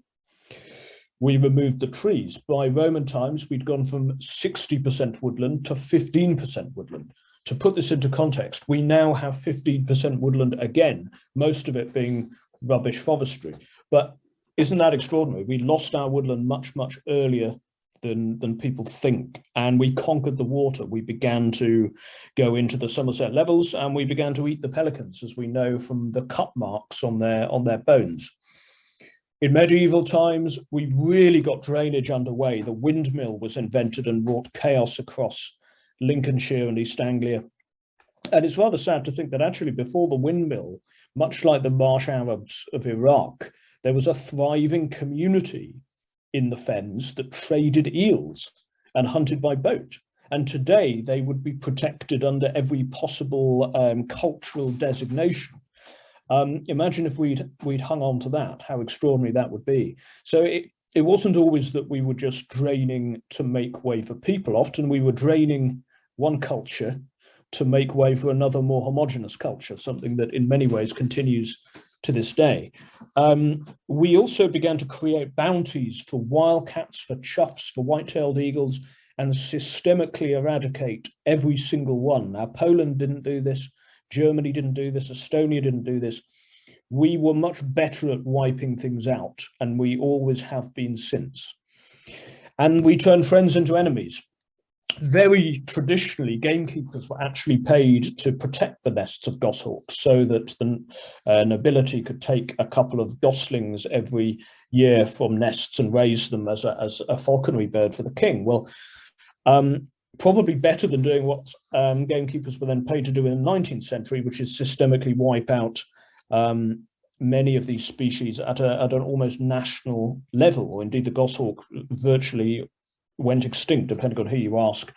we removed the trees. By Roman times, we'd gone from 60% woodland to 15% woodland. To put this into context, we now have 15% woodland again, most of it being rubbish forestry. But isn't that extraordinary? We lost our woodland much, much earlier than people think, and we conquered the water. We began to go into the Somerset levels, and we began to eat the pelicans, as we know from the cut marks on their bones. In medieval times, we really got drainage underway. The windmill was invented and wrought chaos across Lincolnshire and East Anglia. And it's rather sad to think that actually before the windmill, much like the marsh Arabs of Iraq, there was a thriving community in the fens that traded eels and hunted by boat. And today they would be protected under every possible cultural designation. Imagine if we'd hung on to that, how extraordinary that would be. So it wasn't always that we were just draining to make way for people. Often we were draining one culture to make way for another more homogenous culture, something that in many ways continues to this day. We also began to create bounties for wildcats, for choughs, for white-tailed eagles, and systemically eradicate every single one. Now, Poland didn't do this, Germany didn't do this, Estonia didn't do this. We were much better at wiping things out, and we always have been since. And we turned friends into enemies. Very traditionally, gamekeepers were actually paid to protect the nests of goshawks so that the nobility could take a couple of goslings every year from nests and raise them as a falconry bird for the king. Well, probably better than doing what gamekeepers were then paid to do in the 19th century, which is systemically wipe out many of these species at an almost national level, or indeed the goshawk virtually went extinct, depending on who you ask.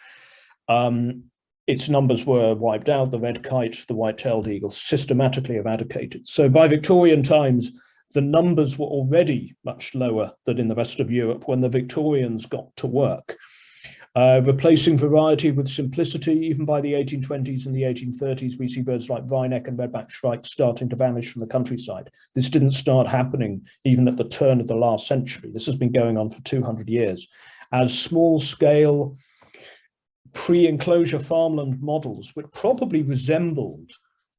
Its numbers were wiped out, the red kite, the white-tailed eagle, systematically eradicated. So by Victorian times, the numbers were already much lower than in the rest of Europe when the Victorians got to work. Replacing variety with simplicity, even by the 1820s and the 1830s, we see birds like wryneck and redback shrike starting to vanish from the countryside. This didn't start happening even at the turn of the last century. This has been going on for 200 years. As small-scale pre-enclosure farmland models, which probably resembled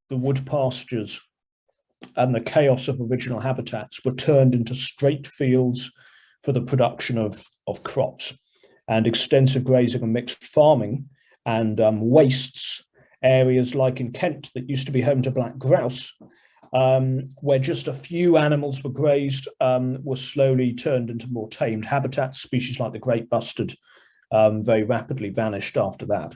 the wood pastures and the chaos of original habitats, were turned into straight fields for the production of crops. And extensive grazing and mixed farming and wastes, areas like in Kent that used to be home to black grouse, where just a few animals were grazed, were slowly turned into more tamed habitats. Species like the great bustard very rapidly vanished after that.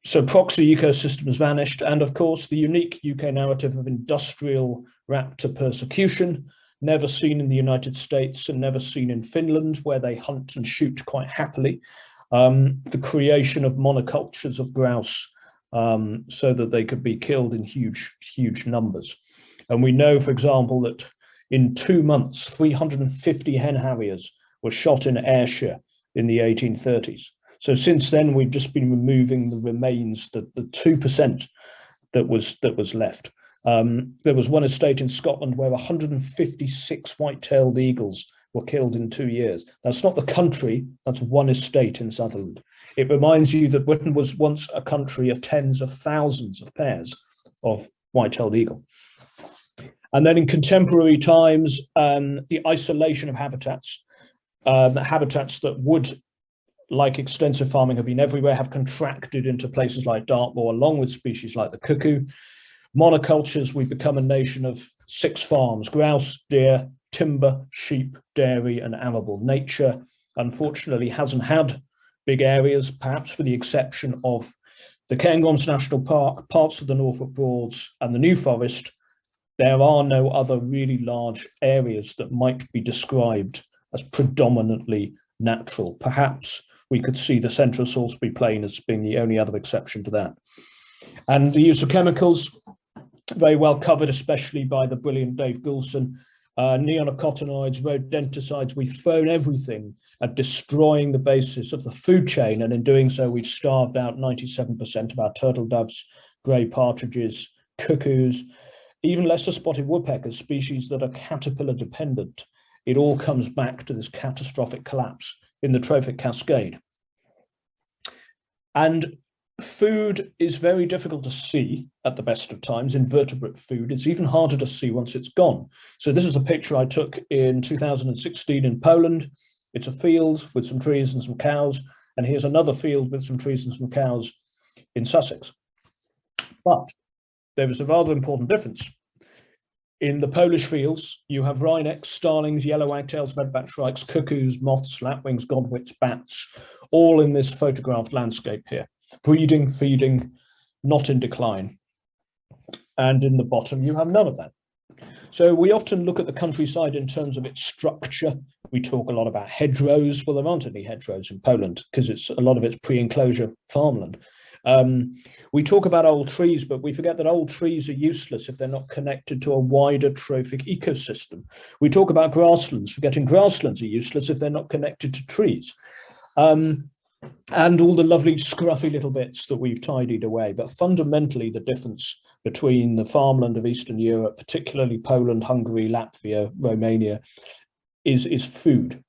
So proxy ecosystems vanished, and of course the unique UK narrative of industrial raptor persecution, never seen in the United States and never seen in Finland, where they hunt and shoot quite happily. The creation of monocultures of grouse so that they could be killed in huge numbers. And we know, for example, that in 2 months, 350 hen harriers were shot in Ayrshire in the 1830s. So since then, we've just been removing the remains, the 2% that was left. There was one estate in Scotland where 156 white-tailed eagles were killed in 2 years. That's not the country, that's one estate in Sutherland. It reminds you that Britain was once a country of tens of thousands of pairs of white-tailed eagle. And then in contemporary times, the isolation of habitats, habitats that would, like extensive farming, have been everywhere, have contracted into places like Dartmoor, along with species like the cuckoo. Monocultures, we've become a nation of 6 farms: grouse, deer, timber, sheep, dairy, and arable. Nature, unfortunately, hasn't had big areas, perhaps for the exception of the Cairngorms National Park, parts of the Norfolk Broads, and the New Forest. There are no other really large areas that might be described as predominantly natural. Perhaps we could see the Central Salisbury Plain as being the only other exception to that. And the use of chemicals, very well covered, especially by the brilliant Dave Goulson. Neonicotinoids, rodenticides, we've thrown everything at destroying the basis of the food chain, and in doing so, we've starved out 97% of our turtle doves, grey partridges, cuckoos, even lesser spotted woodpeckers, species that are caterpillar dependent. it all comes back to this catastrophic collapse in the trophic cascade. And food is very difficult to see at the best of times, invertebrate food. It's even harder to see once it's gone. So this is a picture I took in 2016 in Poland. It's a field with some trees and some cows. And here's another field with some trees and some cows in Sussex. But there is a rather important difference. In the Polish fields, you have wrynecks, starlings, yellow wagtails, red-backed shrikes, cuckoos, moths, lapwings, godwits, bats, all in this photographed landscape here. Breeding, feeding, not in decline. And in the bottom, you have none of that. So we often look at the countryside in terms of its structure. We talk a lot about hedgerows. Well, there aren't any hedgerows in Poland because a lot of it's pre-enclosure farmland. We talk about old trees, but we forget that old trees are useless if they're not connected to a wider trophic ecosystem. We talk about grasslands, forgetting grasslands are useless if they're not connected to trees. And all the lovely scruffy little bits that we've tidied away. But fundamentally, the difference between the farmland of Eastern Europe, particularly Poland, Hungary, Latvia, Romania, is food.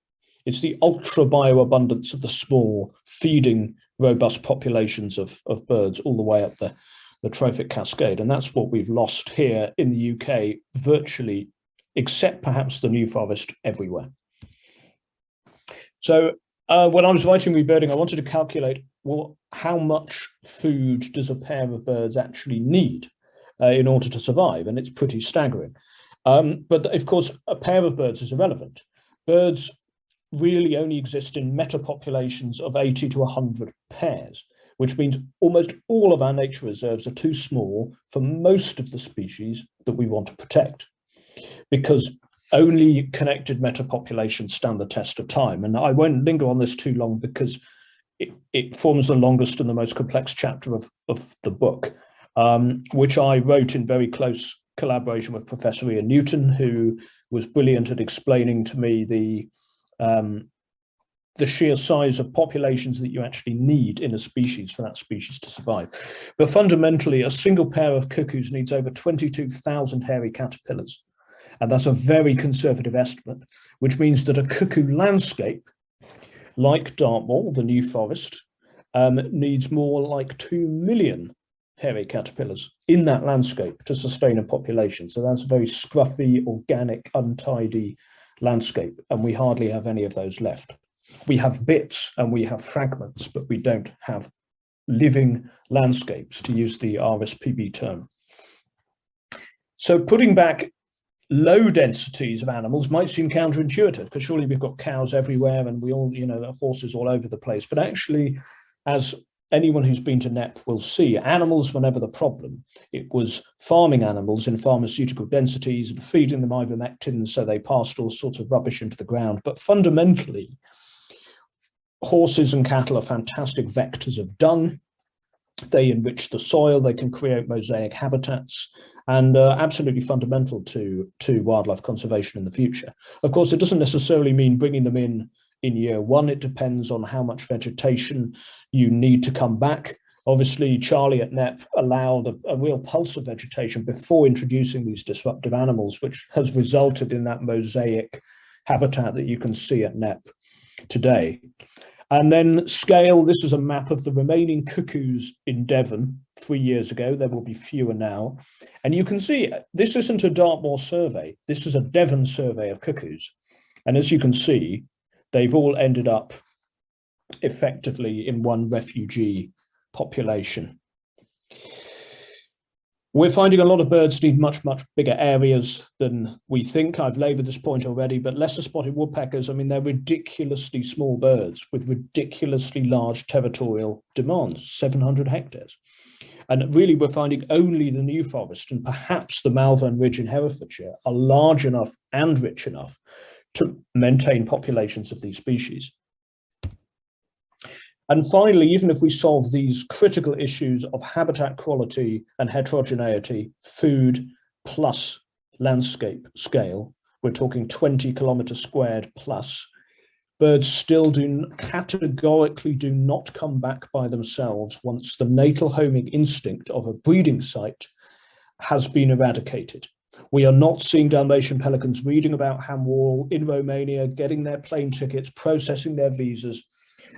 It's the ultra bioabundance of the small, feeding robust populations of birds all the way up the trophic cascade. And that's what we've lost here in the UK, virtually, except perhaps the New Forest, everywhere. So when I was writing Rebirding, I wanted to calculate, well, how much food does a pair of birds actually need in order to survive? And it's pretty staggering. But of course, a pair of birds is irrelevant. Birds really only exist in metapopulations of 80 to 100 pairs, which means almost all of our nature reserves are too small for most of the species that we want to protect, because only connected metapopulations stand the test of time. And I won't linger on this too long because it forms the longest and the most complex chapter of the book, which I wrote in very close collaboration with Professor Ian Newton, who was brilliant at explaining to me the sheer size of populations that you actually need in a species for that species to survive. But fundamentally, a single pair of cuckoos needs over 22,000 hairy caterpillars. And that's a very conservative estimate, which means that a cuckoo landscape, like Dartmoor, the New Forest, needs more like 2 million hairy caterpillars in that landscape to sustain a population. So that's a very scruffy, organic, untidy landscape, and we hardly have any of those left. We have bits and we have fragments, but we don't have living landscapes, to use the RSPB term. So putting back low densities of animals might seem counterintuitive, because surely we've got cows everywhere and we all, horses all over the place. But actually, as anyone who's been to NEP will see, animals were never the problem. It was farming animals in pharmaceutical densities and feeding them ivermectin, so they passed all sorts of rubbish into the ground. But fundamentally, horses and cattle are fantastic vectors of dung. They enrich the soil, they can create mosaic habitats, and absolutely fundamental to wildlife conservation in the future. Of course, it doesn't necessarily mean bringing them in year one. It depends on how much vegetation you need to come back. Obviously, Charlie at NEP allowed a real pulse of vegetation before introducing these disruptive animals, which has resulted in that mosaic habitat that you can see at NEP today. And then scale, this is a map of the remaining cuckoos in Devon 3 years ago. There will be fewer now. And you can see, this isn't a Dartmoor survey. This is a Devon survey of cuckoos. And as you can see, they've all ended up effectively in one refugee population. We're finding a lot of birds need much, much bigger areas than we think. I've laboured this point already, but lesser spotted woodpeckers, I mean, they're ridiculously small birds with ridiculously large territorial demands, 700 hectares. And really, we're finding only the New Forest and perhaps the Malvern Ridge in Herefordshire are large enough and rich enough to maintain populations of these species. And finally, even if we solve these critical issues of habitat quality and heterogeneity, food plus landscape scale, we're talking 20 kilometers squared plus, birds still categorically do not come back by themselves once the natal homing instinct of a breeding site has been eradicated. We are not seeing Dalmatian pelicans reading about ham wall in Romania, getting their plane tickets, processing their visas,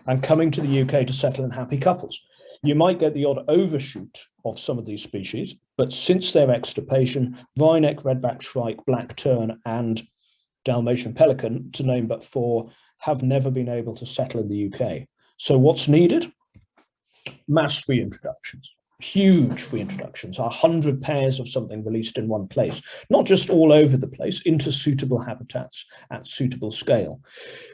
and coming to the UK to settle in happy couples. You might get the odd overshoot of some of these species, but since their extirpation, wryneck, redback shrike, black tern, and Dalmatian pelican, to name but 4, have never been able to settle in the UK. So what's needed? Mass reintroductions, huge reintroductions, 100 pairs of something released in one place, not just all over the place, into suitable habitats at suitable scale.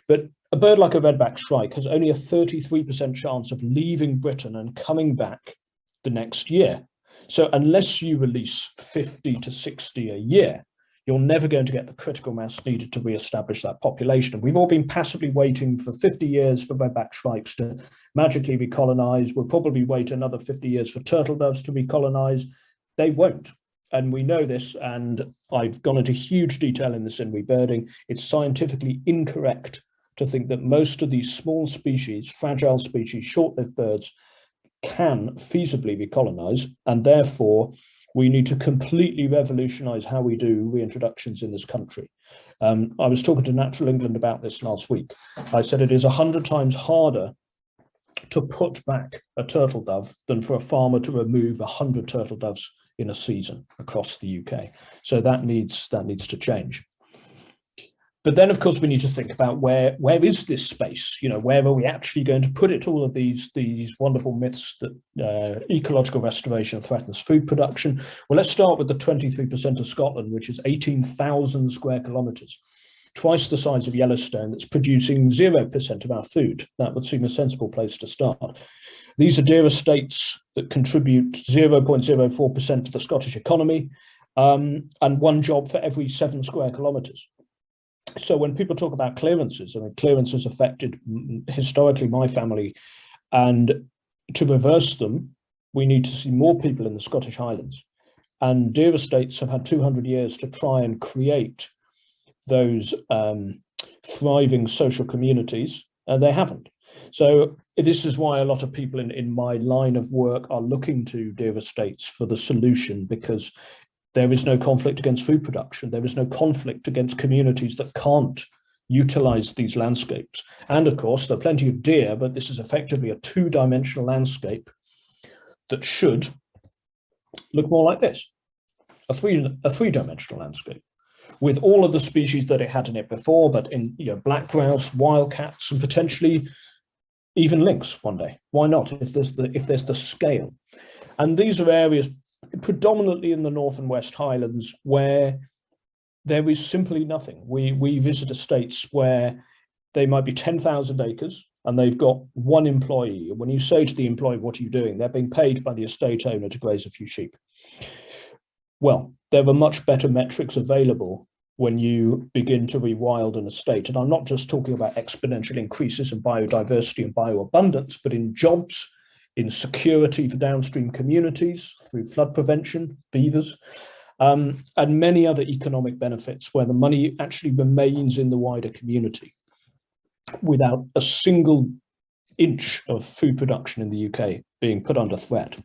But a bird like a redback shrike has only a 33% chance of leaving Britain and coming back the next year. So unless you release 50 to 60 a year, you're never going to get the critical mass needed to re-establish that population. And we've all been passively waiting for 50 years for redback shrikes to magically recolonize. We'll probably wait another 50 years for turtle doves to recolonize. They won't. And we know this, and I've gone into huge detail in this in Rebirding. It's scientifically incorrect to think that most of these small species, fragile species, short-lived birds, can feasibly recolonize, and therefore we need to completely revolutionize how we do reintroductions in this country. I was talking to Natural England about this last week. I said it is 100 times harder to put back a turtle dove than for a farmer to remove 100 turtle doves in a season across the UK. So that needs to change. But then, of course, we need to think about where is this space? You know, where are we actually going to put it? All of these wonderful myths that ecological restoration threatens food production. Well, let's start with the 23% of Scotland, which is 18,000 square kilometres, twice the size of Yellowstone, that's producing 0% of our food. That would seem a sensible place to start. These are deer estates that contribute 0.04% to the Scottish economy, and 1 job for every 7 square kilometres. So when people talk about clearances, I mean, clearances affected historically my family, and to reverse them, we need to see more people in the Scottish Highlands. And deer estates have had 200 years to try and create those thriving social communities, and they haven't. So this is why a lot of people in my line of work are looking to deer estates for the solution, because there is no conflict against food production. There is no conflict against communities that can't utilize these landscapes. And of course, there are plenty of deer, but this is effectively a 2-dimensional landscape that should look more like this, a three-dimensional landscape with all of the species that it had in it before, but in black grouse, wildcats, and potentially even lynx one day. Why not, if there's the scale? And these are areas predominantly in the North and West Highlands where there is simply nothing. We visit estates where they might be 10,000 acres and they've got 1 employee. And when you say to the employee, what are you doing? They're being paid by the estate owner to graze a few sheep. Well, there are much better metrics available when you begin to rewild an estate. And I'm not just talking about exponential increases in biodiversity and bioabundance, but in jobs, in security for downstream communities through flood prevention, beavers, and many other economic benefits where the money actually remains in the wider community without a single inch of food production in the UK being put under threat.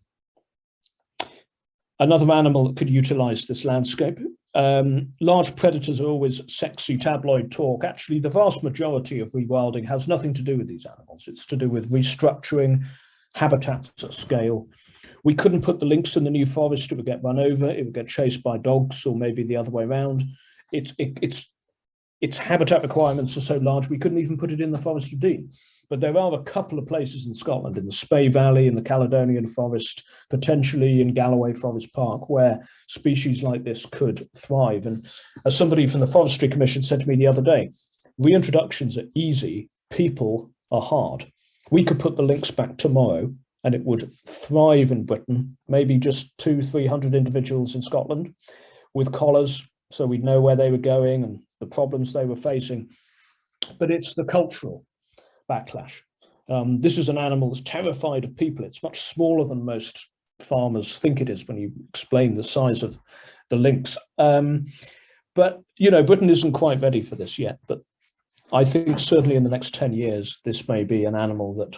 Another animal that could utilize this landscape. Large predators are always sexy tabloid talk. Actually, the vast majority of rewilding has nothing to do with these animals. It's to do with restructuring habitats at scale. We couldn't put the lynx in the New Forest, it would get run over, it would get chased by dogs, or maybe the other way around. Its habitat requirements are so large we couldn't even put it in the Forest of Dean. But there are a couple of places in Scotland, in the Spey Valley, in the Caledonian Forest, potentially in Galloway Forest Park, where species like this could thrive. And as somebody from the Forestry Commission said to me the other day, reintroductions are easy, people are hard. We could put the lynx back tomorrow and it would thrive in Britain, maybe just 200-300 individuals in Scotland with collars, so we'd know where they were going and the problems they were facing. But it's the cultural backlash. This is an animal that's terrified of people. It's much smaller than most farmers think it is when you explain the size of the lynx. But, Britain isn't quite ready for this yet. But I think certainly in the next 10 years, this may be an animal that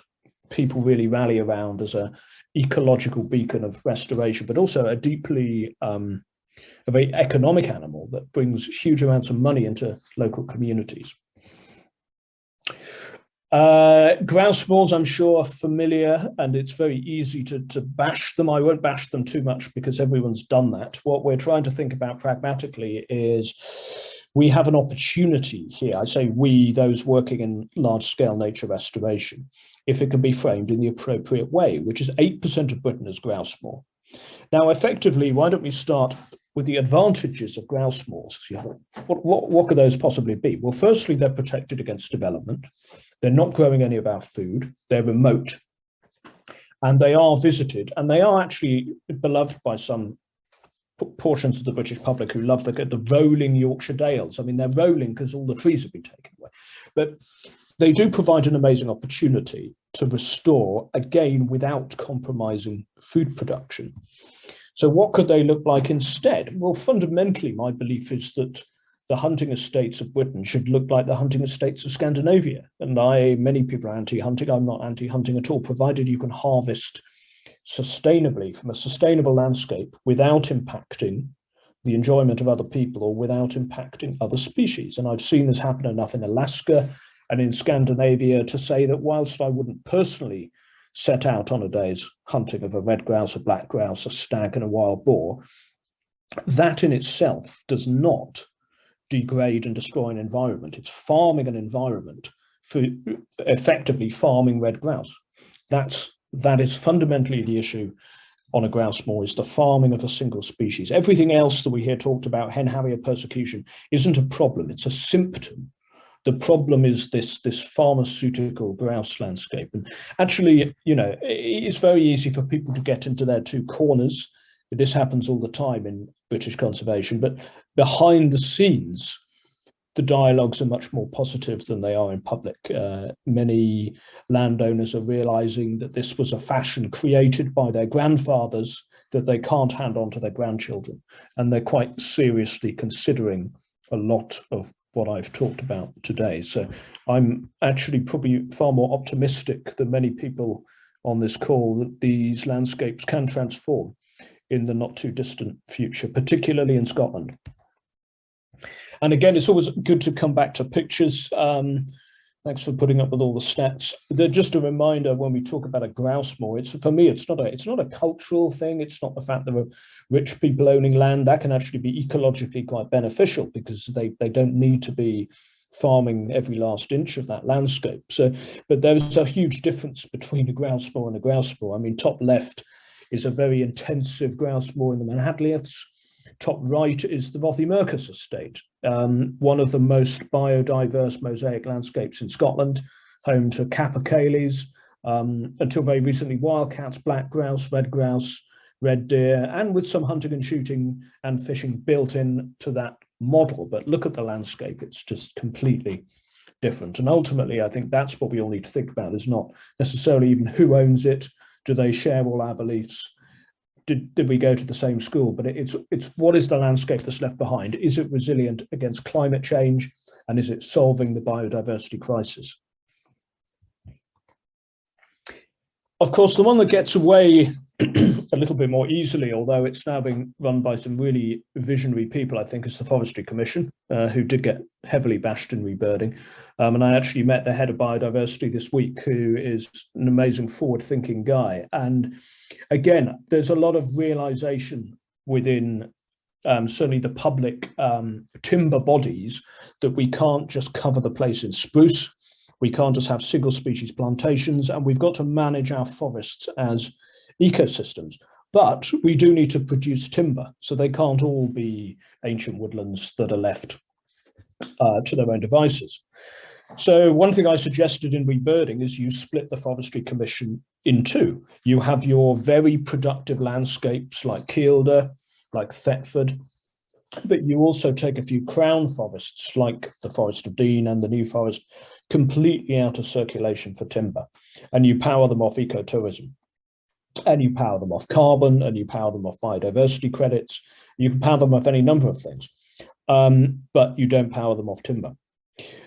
people really rally around as an ecological beacon of restoration, but also a deeply a very economic animal that brings huge amounts of money into local communities. Grouse moors, I'm sure, are familiar, and it's very easy to bash them. I won't bash them too much because everyone's done that. What we're trying to think about pragmatically is we have an opportunity here. I say we, those working in large-scale nature restoration, if it can be framed in the appropriate way, which is 8% of Britain is grouse moor. Now, effectively, why don't we start with the advantages of grouse moors? What could those possibly be? Well, firstly, they're protected against development. They're not growing any of our food. They're remote, and they are visited, and they are actually beloved by some portions of the British public who love the rolling Yorkshire Dales. I mean, they're rolling because all the trees have been taken away. But they do provide an amazing opportunity to restore, again, without compromising food production. So what could they look like instead? Well, fundamentally, my belief is that the hunting estates of Britain should look like the hunting estates of Scandinavia. And many people are anti-hunting. I'm not anti-hunting at all, provided you can harvest sustainably from a sustainable landscape without impacting the enjoyment of other people or without impacting other species. And I've seen this happen enough in Alaska and in Scandinavia to say that whilst I wouldn't personally set out on a day's hunting of a red grouse, a black grouse, a stag and a wild boar, that in itself does not degrade and destroy an environment. It's farming an environment for effectively farming red grouse. That is fundamentally the issue on a grouse moor, is the farming of a single species. Everything else that we hear talked about, hen harrier persecution, isn't a problem, it's a symptom. The problem is this pharmaceutical grouse landscape. And actually, it's very easy for people to get into their two corners. This happens all the time in British conservation, but behind the scenes, the dialogues are much more positive than they are in public. Many landowners are realizing that this was a fashion created by their grandfathers that they can't hand on to their grandchildren. And they're quite seriously considering a lot of what I've talked about today. So I'm actually probably far more optimistic than many people on this call that these landscapes can transform in the not too distant future, particularly in Scotland. And again, it's always good to come back to pictures. Thanks for putting up with all the stats. They're just a reminder when we talk about a grouse moor, for me, it's not a cultural thing. It's not the fact there are rich people owning land. That can actually be ecologically quite beneficial because they don't need to be farming every last inch of that landscape. So, but there's a huge difference between a grouse moor and a grouse moor. I mean, top left is a very intensive grouse moor in the Manhattliaths. Top right is the Rothiemurcus estate, one of the most biodiverse mosaic landscapes in Scotland, home to capercaillies, until very recently wildcats, black grouse, red deer, and with some hunting and shooting and fishing built in to that model. But look at the landscape, it's just completely different. And ultimately, I think that's what we all need to think about, is not necessarily even who owns it, do they share all our beliefs, did we go to the same school, but it's what is the landscape that's left behind? Is it resilient against climate change, and is it solving the biodiversity crisis? Of course, the one that gets away a little bit more easily, although it's now being run by some really visionary people, I think, is the Forestry Commission, who did get heavily bashed in Rebirding. And I actually met the head of biodiversity this week, who is an amazing forward-thinking guy. And again, there's a lot of realization within certainly the public timber bodies that we can't just cover the place in spruce. We can't just have single species plantations, and we've got to manage our forests as ecosystems. But we do need to produce timber, so they can't all be ancient woodlands that are left to their own devices. So one thing I suggested in Rebirding is you split the Forestry Commission in two. You have your very productive landscapes like Kielder, like Thetford, but you also take a few crown forests like the Forest of Dean and the New Forest completely out of circulation for timber, and you power them off ecotourism, and you power them off carbon, and you power them off biodiversity credits. You can power them off any number of things, but you don't power them off timber.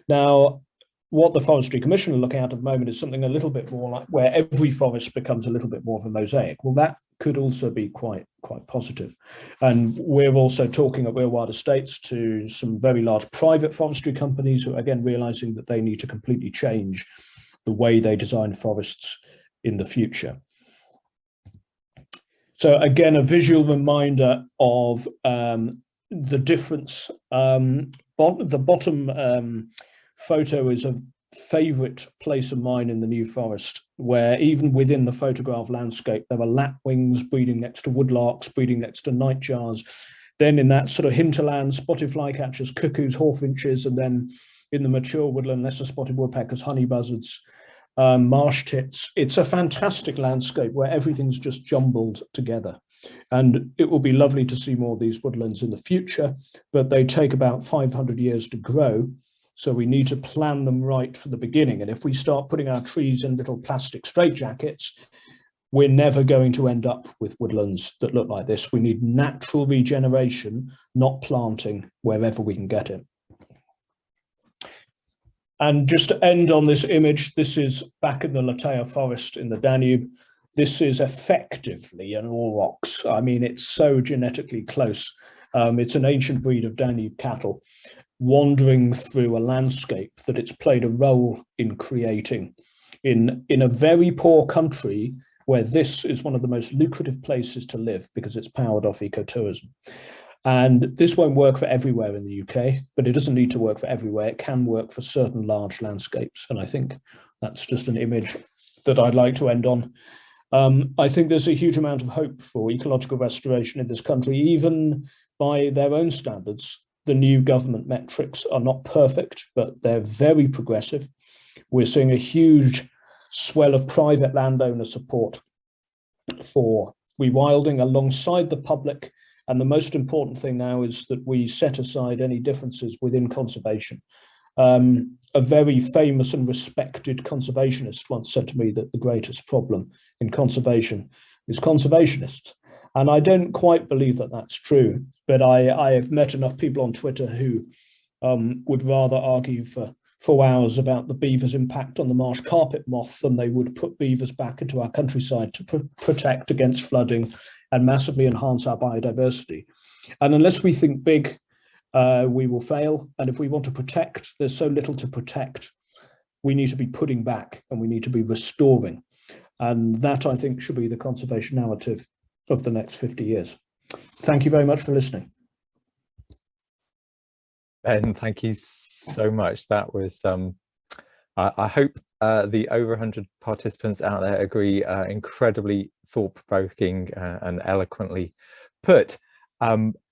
Now, what the Forestry Commission are looking at the moment is something a little bit more like where every forest becomes a little bit more of a mosaic. Well, that could also be quite positive. And we're also talking at Rewilded Estates to some very large private forestry companies who are again realizing that they need to completely change the way they design forests in the future. So again, a visual reminder of the difference. The bottom photo is a favorite place of mine in the New Forest, where even within the photograph landscape, there are lapwings breeding next to woodlarks, breeding next to nightjars. Then in that sort of hinterland, spotted flycatchers, cuckoos, hawfinches, and then in the mature woodland, lesser spotted woodpeckers, honey buzzards, marsh tits. It's a fantastic landscape where everything's just jumbled together. And it will be lovely to see more of these woodlands in the future, but they take about 500 years to grow. So we need to plan them right from the beginning. And if we start putting our trees in little plastic straitjackets, we're never going to end up with woodlands that look like this. We need natural regeneration, not planting wherever we can get it. And just to end on this image, this is back in the Latea forest in the Danube. This is effectively an aurochs. I mean, it's so genetically close. It's an ancient breed of Danube cattle wandering through a landscape that it's played a role in creating in a very poor country where this is one of the most lucrative places to live because it's powered off ecotourism. And this won't work for everywhere in the UK, but it doesn't need to work for everywhere. It can work for certain large landscapes. And I think that's just an image that I'd like to end on. I think there's a huge amount of hope for ecological restoration in this country, even by their own standards. The new government metrics are not perfect, but they're very progressive. We're seeing a huge swell of private landowner support for rewilding alongside the public. And the most important thing now is that we set aside any differences within conservation. A very famous and respected conservationist once said to me that the greatest problem in conservation is conservationists. And I don't quite believe that that's true, but I have met enough people on Twitter who would rather argue for 4 hours about the beaver's impact on the marsh carpet moth than they would put beavers back into our countryside to protect against flooding and massively enhance our biodiversity. And unless we think big, we will fail. And if we want to protect, there's so little to protect. We need to be putting back and we need to be restoring. And that, I think, should be the conservation narrative of the next 50 years. Thank you very much for listening. Ben, thank you so much. That was, I hope the over 100 participants out there agree, incredibly thought-provoking and eloquently put.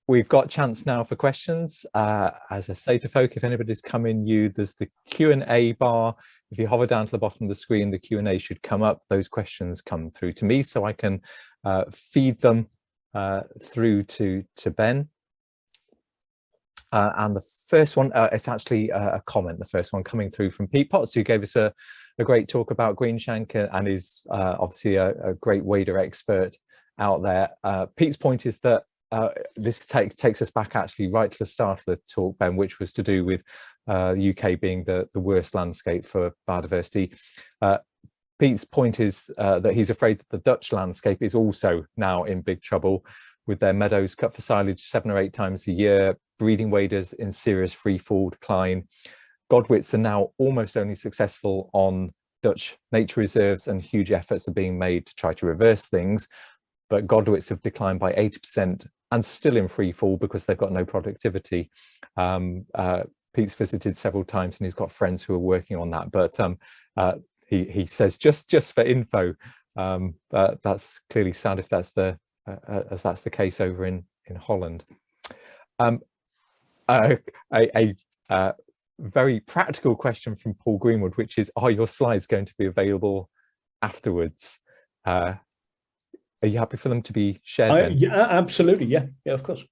We've got chance now for questions. As I say to folk, if anybody's coming new, there's the Q&A bar. If you hover down to the bottom of the screen, the Q&A should come up. Those questions come through to me so I can feed them through to Ben. And the first one, it's actually a comment, the first one coming through from Pete Potts, who gave us a great talk about greenshank and is obviously a great wader expert out there. Pete's point is that this takes us back actually right to the start of the talk, Ben, which was to do with the UK being the worst landscape for biodiversity. Pete's point is that he's afraid that the Dutch landscape is also now in big trouble, with their meadows cut for silage 7 or 8 times a year, breeding waders in serious free fall decline. Godwits are now almost only successful on Dutch nature reserves, and huge efforts are being made to try to reverse things. But Godwits have declined by 80% and still in free fall because they've got no productivity. Pete's visited several times and he's got friends who are working on that. But he says just for info, that's clearly sad if that's the as that's the case over in Holland. A very practical question from Paul Greenwood, which is, are your slides going to be available afterwards? Are you happy for them to be shared? Yeah, absolutely. Yeah, of course.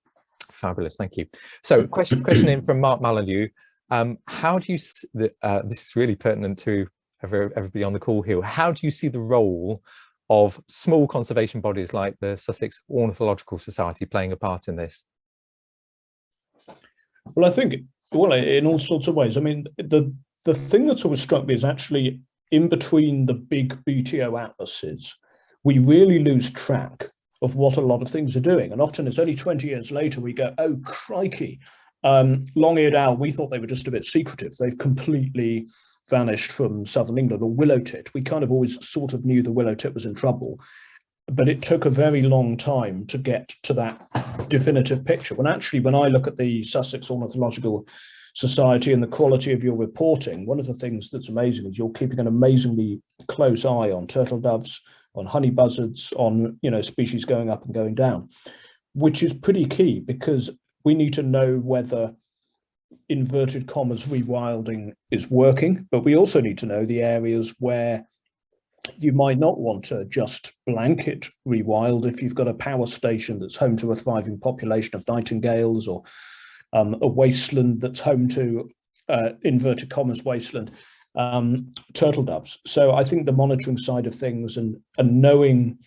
Fabulous, thank you. So question in from Mark Malinu. How do you, this is really pertinent to everybody on the call here, how do you see the role of small conservation bodies like the Sussex Ornithological Society playing a part in this? Well, I think, in all sorts of ways. I mean, the thing that's always struck me is actually in between the big BTO atlases, we really lose track of what a lot of things are doing. And often it's only 20 years later we go, oh, crikey, long-eared owl, we thought they were just a bit secretive. They've completely vanished from southern England. Or willow tit, we kind of always sort of knew the willow tit was in trouble, but it took a very long time to get to that definitive picture. When actually, when I look at the Sussex Ornithological Society and the quality of your reporting, one of the things that's amazing is you're keeping an amazingly close eye on turtle doves, on honey buzzards, on, you know, species going up and going down, which is pretty key, because we need to know whether, inverted commas, rewilding is working, but we also need to know the areas where you might not want to just blanket rewild. If you've got a power station that's home to a thriving population of nightingales, or a wasteland that's home to, inverted commas, wasteland, turtle doves. So I think the monitoring side of things and knowing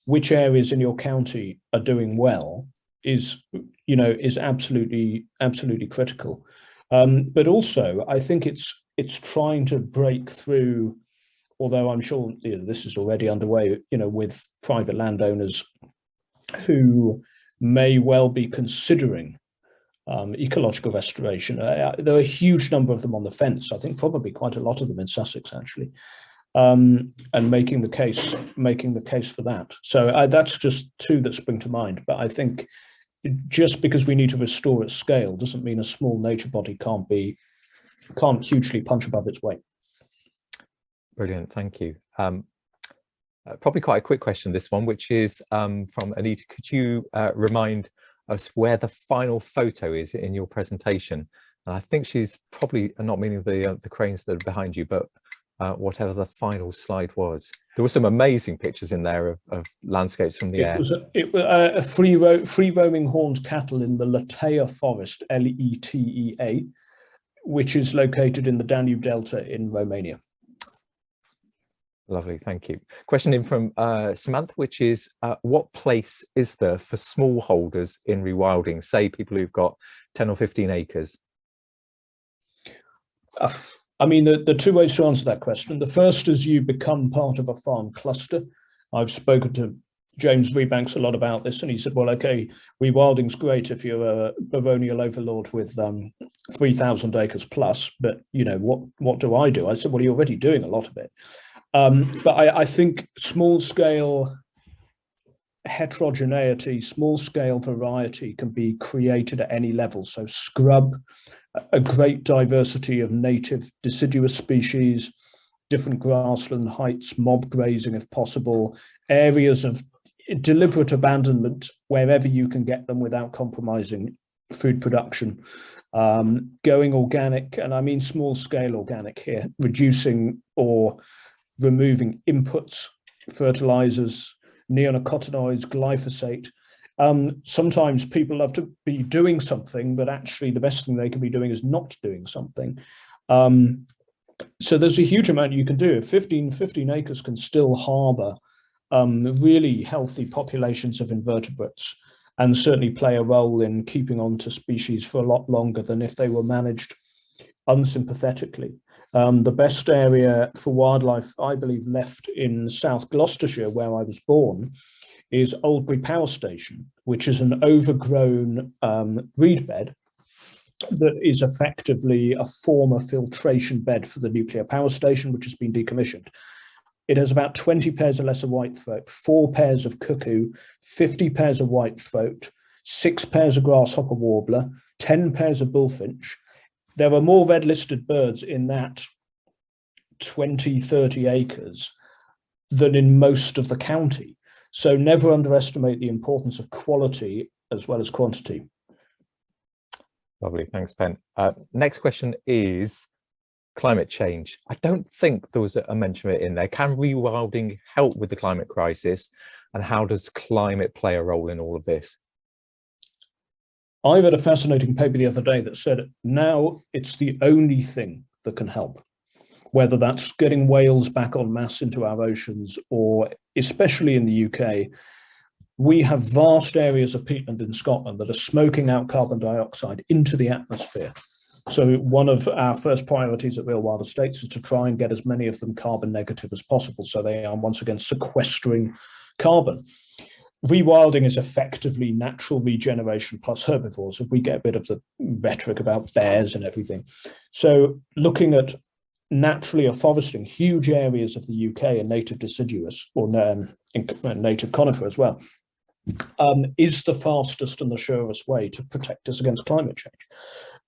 which areas in your county are doing well is, you know, is absolutely critical. But also I think it's trying to break through, although I'm sure, you know, this is already underway, you know, with private landowners who may well be considering ecological restoration. There are a huge number of them on the fence. I think probably quite a lot of them in Sussex, actually, and making the case for that. So that's just two that spring to mind. But I think just because we need to restore at scale doesn't mean a small nature body can't hugely punch above its weight. Brilliant, thank you. Probably quite a quick question, this one, which is from Anita. Could you remind us where the final photo is in your presentation? And I think she's probably not meaning the cranes that are behind you, but whatever the final slide was. There were some amazing pictures in there of landscapes from the air. It was a free roaming horned cattle in the Letea forest, Letea, which is located in the Danube Delta in Romania. Lovely, thank you. Question in from Samantha, which is, what place is there for smallholders in rewilding, say people who've got 10 or 15 acres? I mean, the two ways to answer that question. The first is you become part of a farm cluster. I've spoken to James Rebanks a lot about this, and he said, well, okay, rewilding's great if you're a baronial overlord with 3,000 acres plus, but, you know, what do? I said, well, you're already doing a lot of it. But I think small-scale heterogeneity, small-scale variety can be created at any level. So scrub, a great diversity of native deciduous species, different grassland heights, mob grazing if possible, areas of deliberate abandonment wherever you can get them without compromising food production, going organic, and I mean small-scale organic here, reducing or removing inputs, fertilizers, neonicotinoids, glyphosate. Sometimes people love to be doing something, but actually the best thing they can be doing is not doing something. So there's a huge amount you can do. 15 acres can still harbor really healthy populations of invertebrates, and certainly play a role in keeping on to species for a lot longer than if they were managed unsympathetically. The best area for wildlife, I believe, left in South Gloucestershire, where I was born, is Oldbury Power Station, which is an overgrown reed bed that is effectively a former filtration bed for the nuclear power station, which has been decommissioned. It has about 20 pairs of lesser whitethroat, 4 pairs of cuckoo, 50 pairs of whitethroat, 6 pairs of grasshopper warbler, 10 pairs of bullfinch. There are more red-listed birds in that 20, 30 acres than in most of the county. So never underestimate the importance of quality as well as quantity. Lovely, thanks, Ben. Next question is climate change. I don't think there was a mention of it in there. Can rewilding help with the climate crisis, and how does climate play a role in all of this? I read a fascinating paper the other day that said now it's the only thing that can help, whether that's getting whales back en masse into our oceans, or especially in the UK, we have vast areas of peatland in Scotland that are smoking out carbon dioxide into the atmosphere. So one of our first priorities at Real Wild Estates is to try and get as many of them carbon negative as possible, so they are once again sequestering carbon. rewilding is effectively natural regeneration plus herbivores, if we get rid of the rhetoric about bears and everything. So looking at naturally afforesting huge areas of the UK and native deciduous, or native conifer as well, is the fastest and the surest way to protect us against climate change.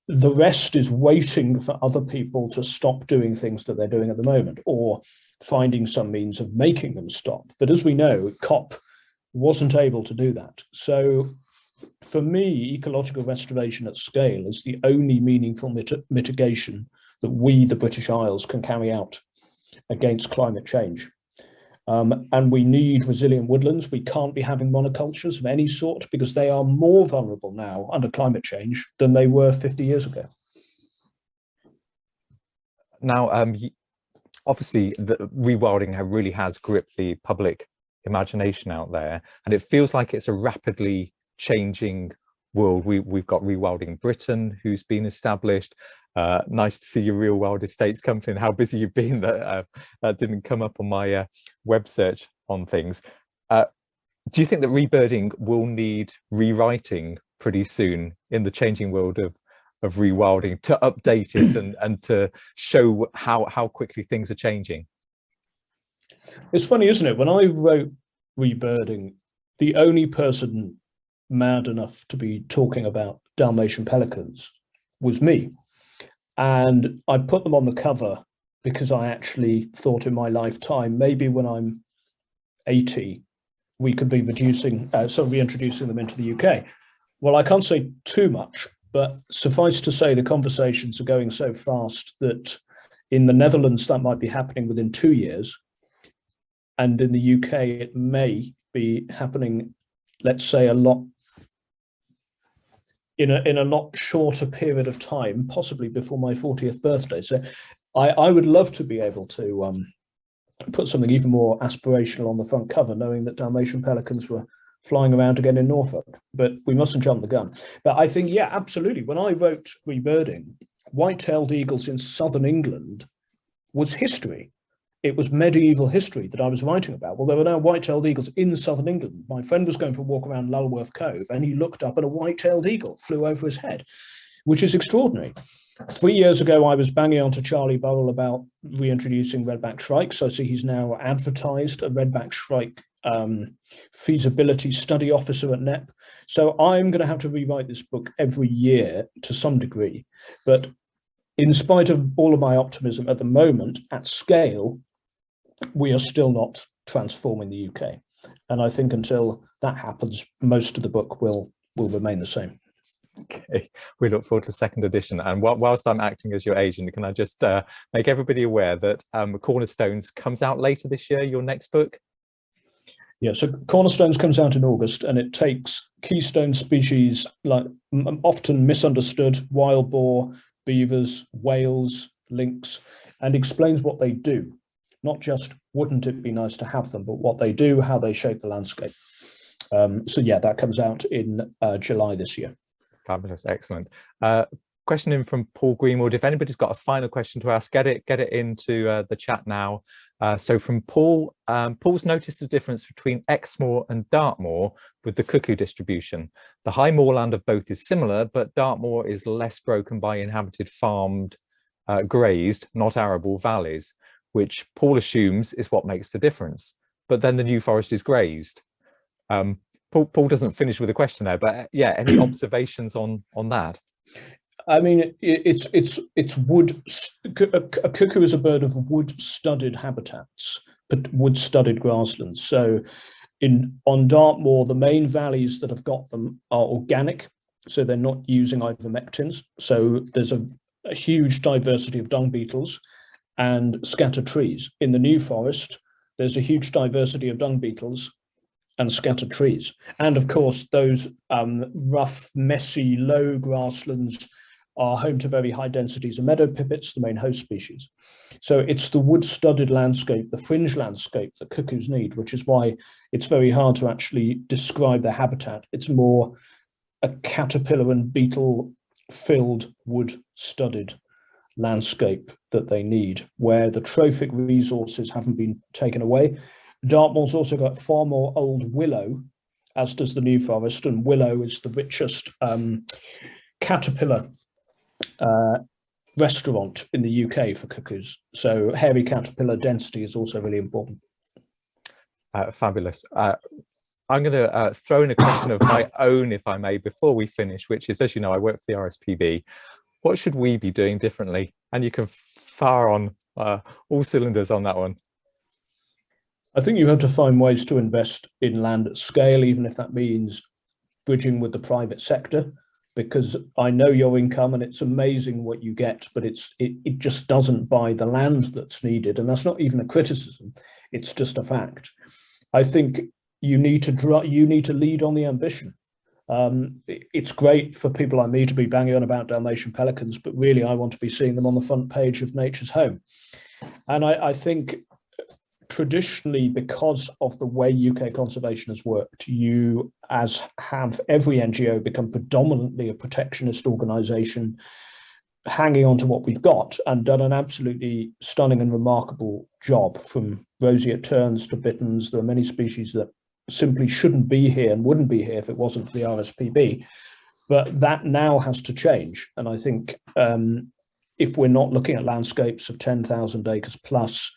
The rest is waiting for other people to stop doing things that they're doing at the moment, or finding some means of making them stop. But as we know, COP wasn't able to do that. So for me, ecological restoration at scale is the only meaningful mitigation that we, the British Isles, can carry out against climate change. And we need resilient woodlands. We can't be having monocultures of any sort, because they are more vulnerable now under climate change than they were 50 years ago. Now, obviously, the rewilding really has gripped the public imagination out there, and it feels like it's a rapidly changing world. We've got Rewilding Britain, who's been established. Nice to see your Real World Estates company and how busy you've been. That didn't come up on my web search on things. Do you think that Rebirding will need rewriting pretty soon in the changing world of rewilding, to update it and to show how quickly things are changing? It's funny, isn't it? When I wrote Rebirding, the only person mad enough to be talking about Dalmatian pelicans was me. And I put them on the cover because I actually thought in my lifetime, maybe when I'm 80, we could be reintroducing them into the UK. Well, I can't say too much, but suffice to say the conversations are going so fast that in the Netherlands, that might be happening within 2 years. And in the UK, it may be happening, let's say, in a lot shorter period of time, possibly before my 40th birthday. So I would love to be able to put something even more aspirational on the front cover, knowing that Dalmatian pelicans were flying around again in Norfolk, but we mustn't jump the gun. But I think, yeah, absolutely. When I wrote Rebirding, white-tailed eagles in southern England was history. It was medieval history that I was writing about. Well, there were now white-tailed eagles in southern England. My friend was going for a walk around Lulworth Cove, and he looked up and a white-tailed eagle flew over his head, which is extraordinary. 3 years ago, I was banging on to Charlie Burrell about reintroducing redback shrike. So I see he's now advertised a redback shrike feasibility study officer at NEP. So I'm going to have to rewrite this book every year to some degree. But in spite of all of my optimism at the moment, at scale, we are still not transforming the UK. And I think until that happens, most of the book will remain the same. Okay, we look forward to the second edition. And whilst I'm acting as your agent, can I just make everybody aware that Cornerstones comes out later this year, your next book? Yeah, so Cornerstones comes out in August, and it takes keystone species like often misunderstood, wild boar, beavers, whales, lynx, and explains what they do. Not just wouldn't it be nice to have them, but what they do, how they shape the landscape. So yeah, that comes out in July this year. Fabulous, excellent. Question in from Paul Greenwood. If anybody's got a final question to ask, get it into the chat now. So from Paul, Paul's noticed the difference between Exmoor and Dartmoor with the cuckoo distribution. The high moorland of both is similar, but Dartmoor is less broken by inhabited, farmed, grazed, not arable valleys, which Paul assumes is what makes the difference. But then the New Forest is grazed. Paul doesn't finish with a question there, but yeah, any observations on that? I mean, it's wood. A cuckoo is a bird of wood-studded habitats, but wood-studded grasslands. So on Dartmoor, the main valleys that have got them are organic, so they're not using ivermectins. So there's a huge diversity of dung beetles and scattered trees. In the New Forest, there's a huge diversity of dung beetles and scattered trees. And of course, those rough, messy, low grasslands are home to very high densities of meadow pipits, the main host species. So it's the wood-studded landscape, the fringe landscape that cuckoos need, which is why it's very hard to actually describe their habitat. It's more a caterpillar and beetle-filled, wood-studded landscape that they need, where the trophic resources haven't been taken away. Dartmoor's also got far more old willow as does the New Forest, and willow is the richest caterpillar restaurant in the UK for cuckoos. So hairy caterpillar density is also really important. Fabulous. I'm going to throw in a question of my own, if I may, before we finish, which is, as you know, I work for the RSPB. What should we be doing differently? And you can fire on all cylinders on that one. I think you have to find ways to invest in land at scale, even if that means bridging with the private sector, because I know your income and it's amazing what you get, but it just doesn't buy the land that's needed. And that's not even a criticism. It's just a fact. I think you need to lead on the ambition. It's great for people like me to be banging on about Dalmatian pelicans, but really I want to be seeing them on the front page of Nature's Home. And I think traditionally, because of the way UK conservation has worked, you, as have every NGO, become predominantly a protectionist organisation, hanging on to what we've got, and done an absolutely stunning and remarkable job, from roseate terns to bitterns. There are many species that simply shouldn't be here and wouldn't be here if it wasn't for the RSPB. But that now has to change. And I think if we're not looking at landscapes of 10,000 acres plus,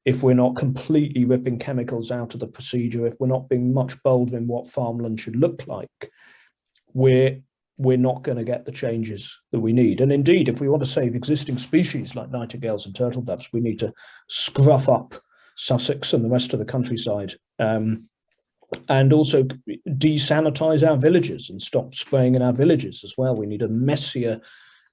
if we're not completely ripping chemicals out of the procedure, if we're not being much bolder in what farmland should look like, we're not going to get the changes that we need. And indeed, if we want to save existing species like nightingales and turtle doves, we need to scruff up Sussex and the rest of the countryside, and also desanitize our villages and stop spraying in our villages as well. We need a messier,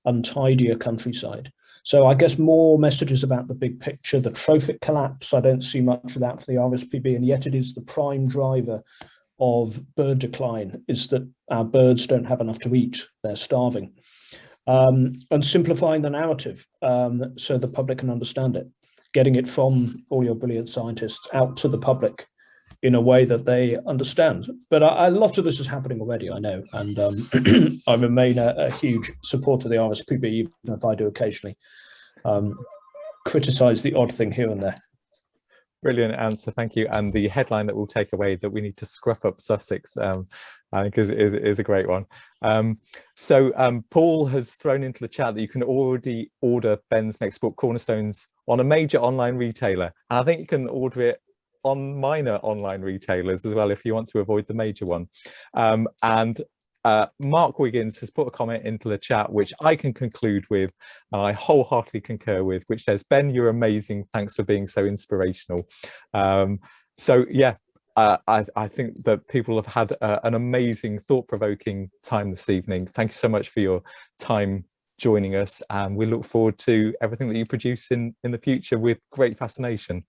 untidier countryside. So I guess more messages about the big picture. The trophic collapse, I don't see much of that for the RSPB, and yet it is the prime driver of bird decline, is that our birds don't have enough to eat, they're starving. And simplifying the narrative so the public can understand it, getting it from all your brilliant scientists out to the public in a way that they understand. But a lot of this is happening already, I know, and I remain a huge supporter of the RSPB, even if I do occasionally criticise the odd thing here and there. Brilliant answer, thank you. And the headline that we'll take away, that we need to scruff up Sussex, I think is a great one. So Paul has thrown into the chat that you can already order Ben's next book, Cornerstones, on a major online retailer. And I think you can order it on minor online retailers as well if you want to avoid the major one. And Mark Wiggins has put a comment into the chat which I can conclude with, and I wholeheartedly concur with, which says, Ben, you're amazing, thanks for being so inspirational. So yeah, I think that people have had an amazing, thought-provoking time this evening. Thank you so much for your time joining us, and we look forward to everything that you produce in the future with great fascination.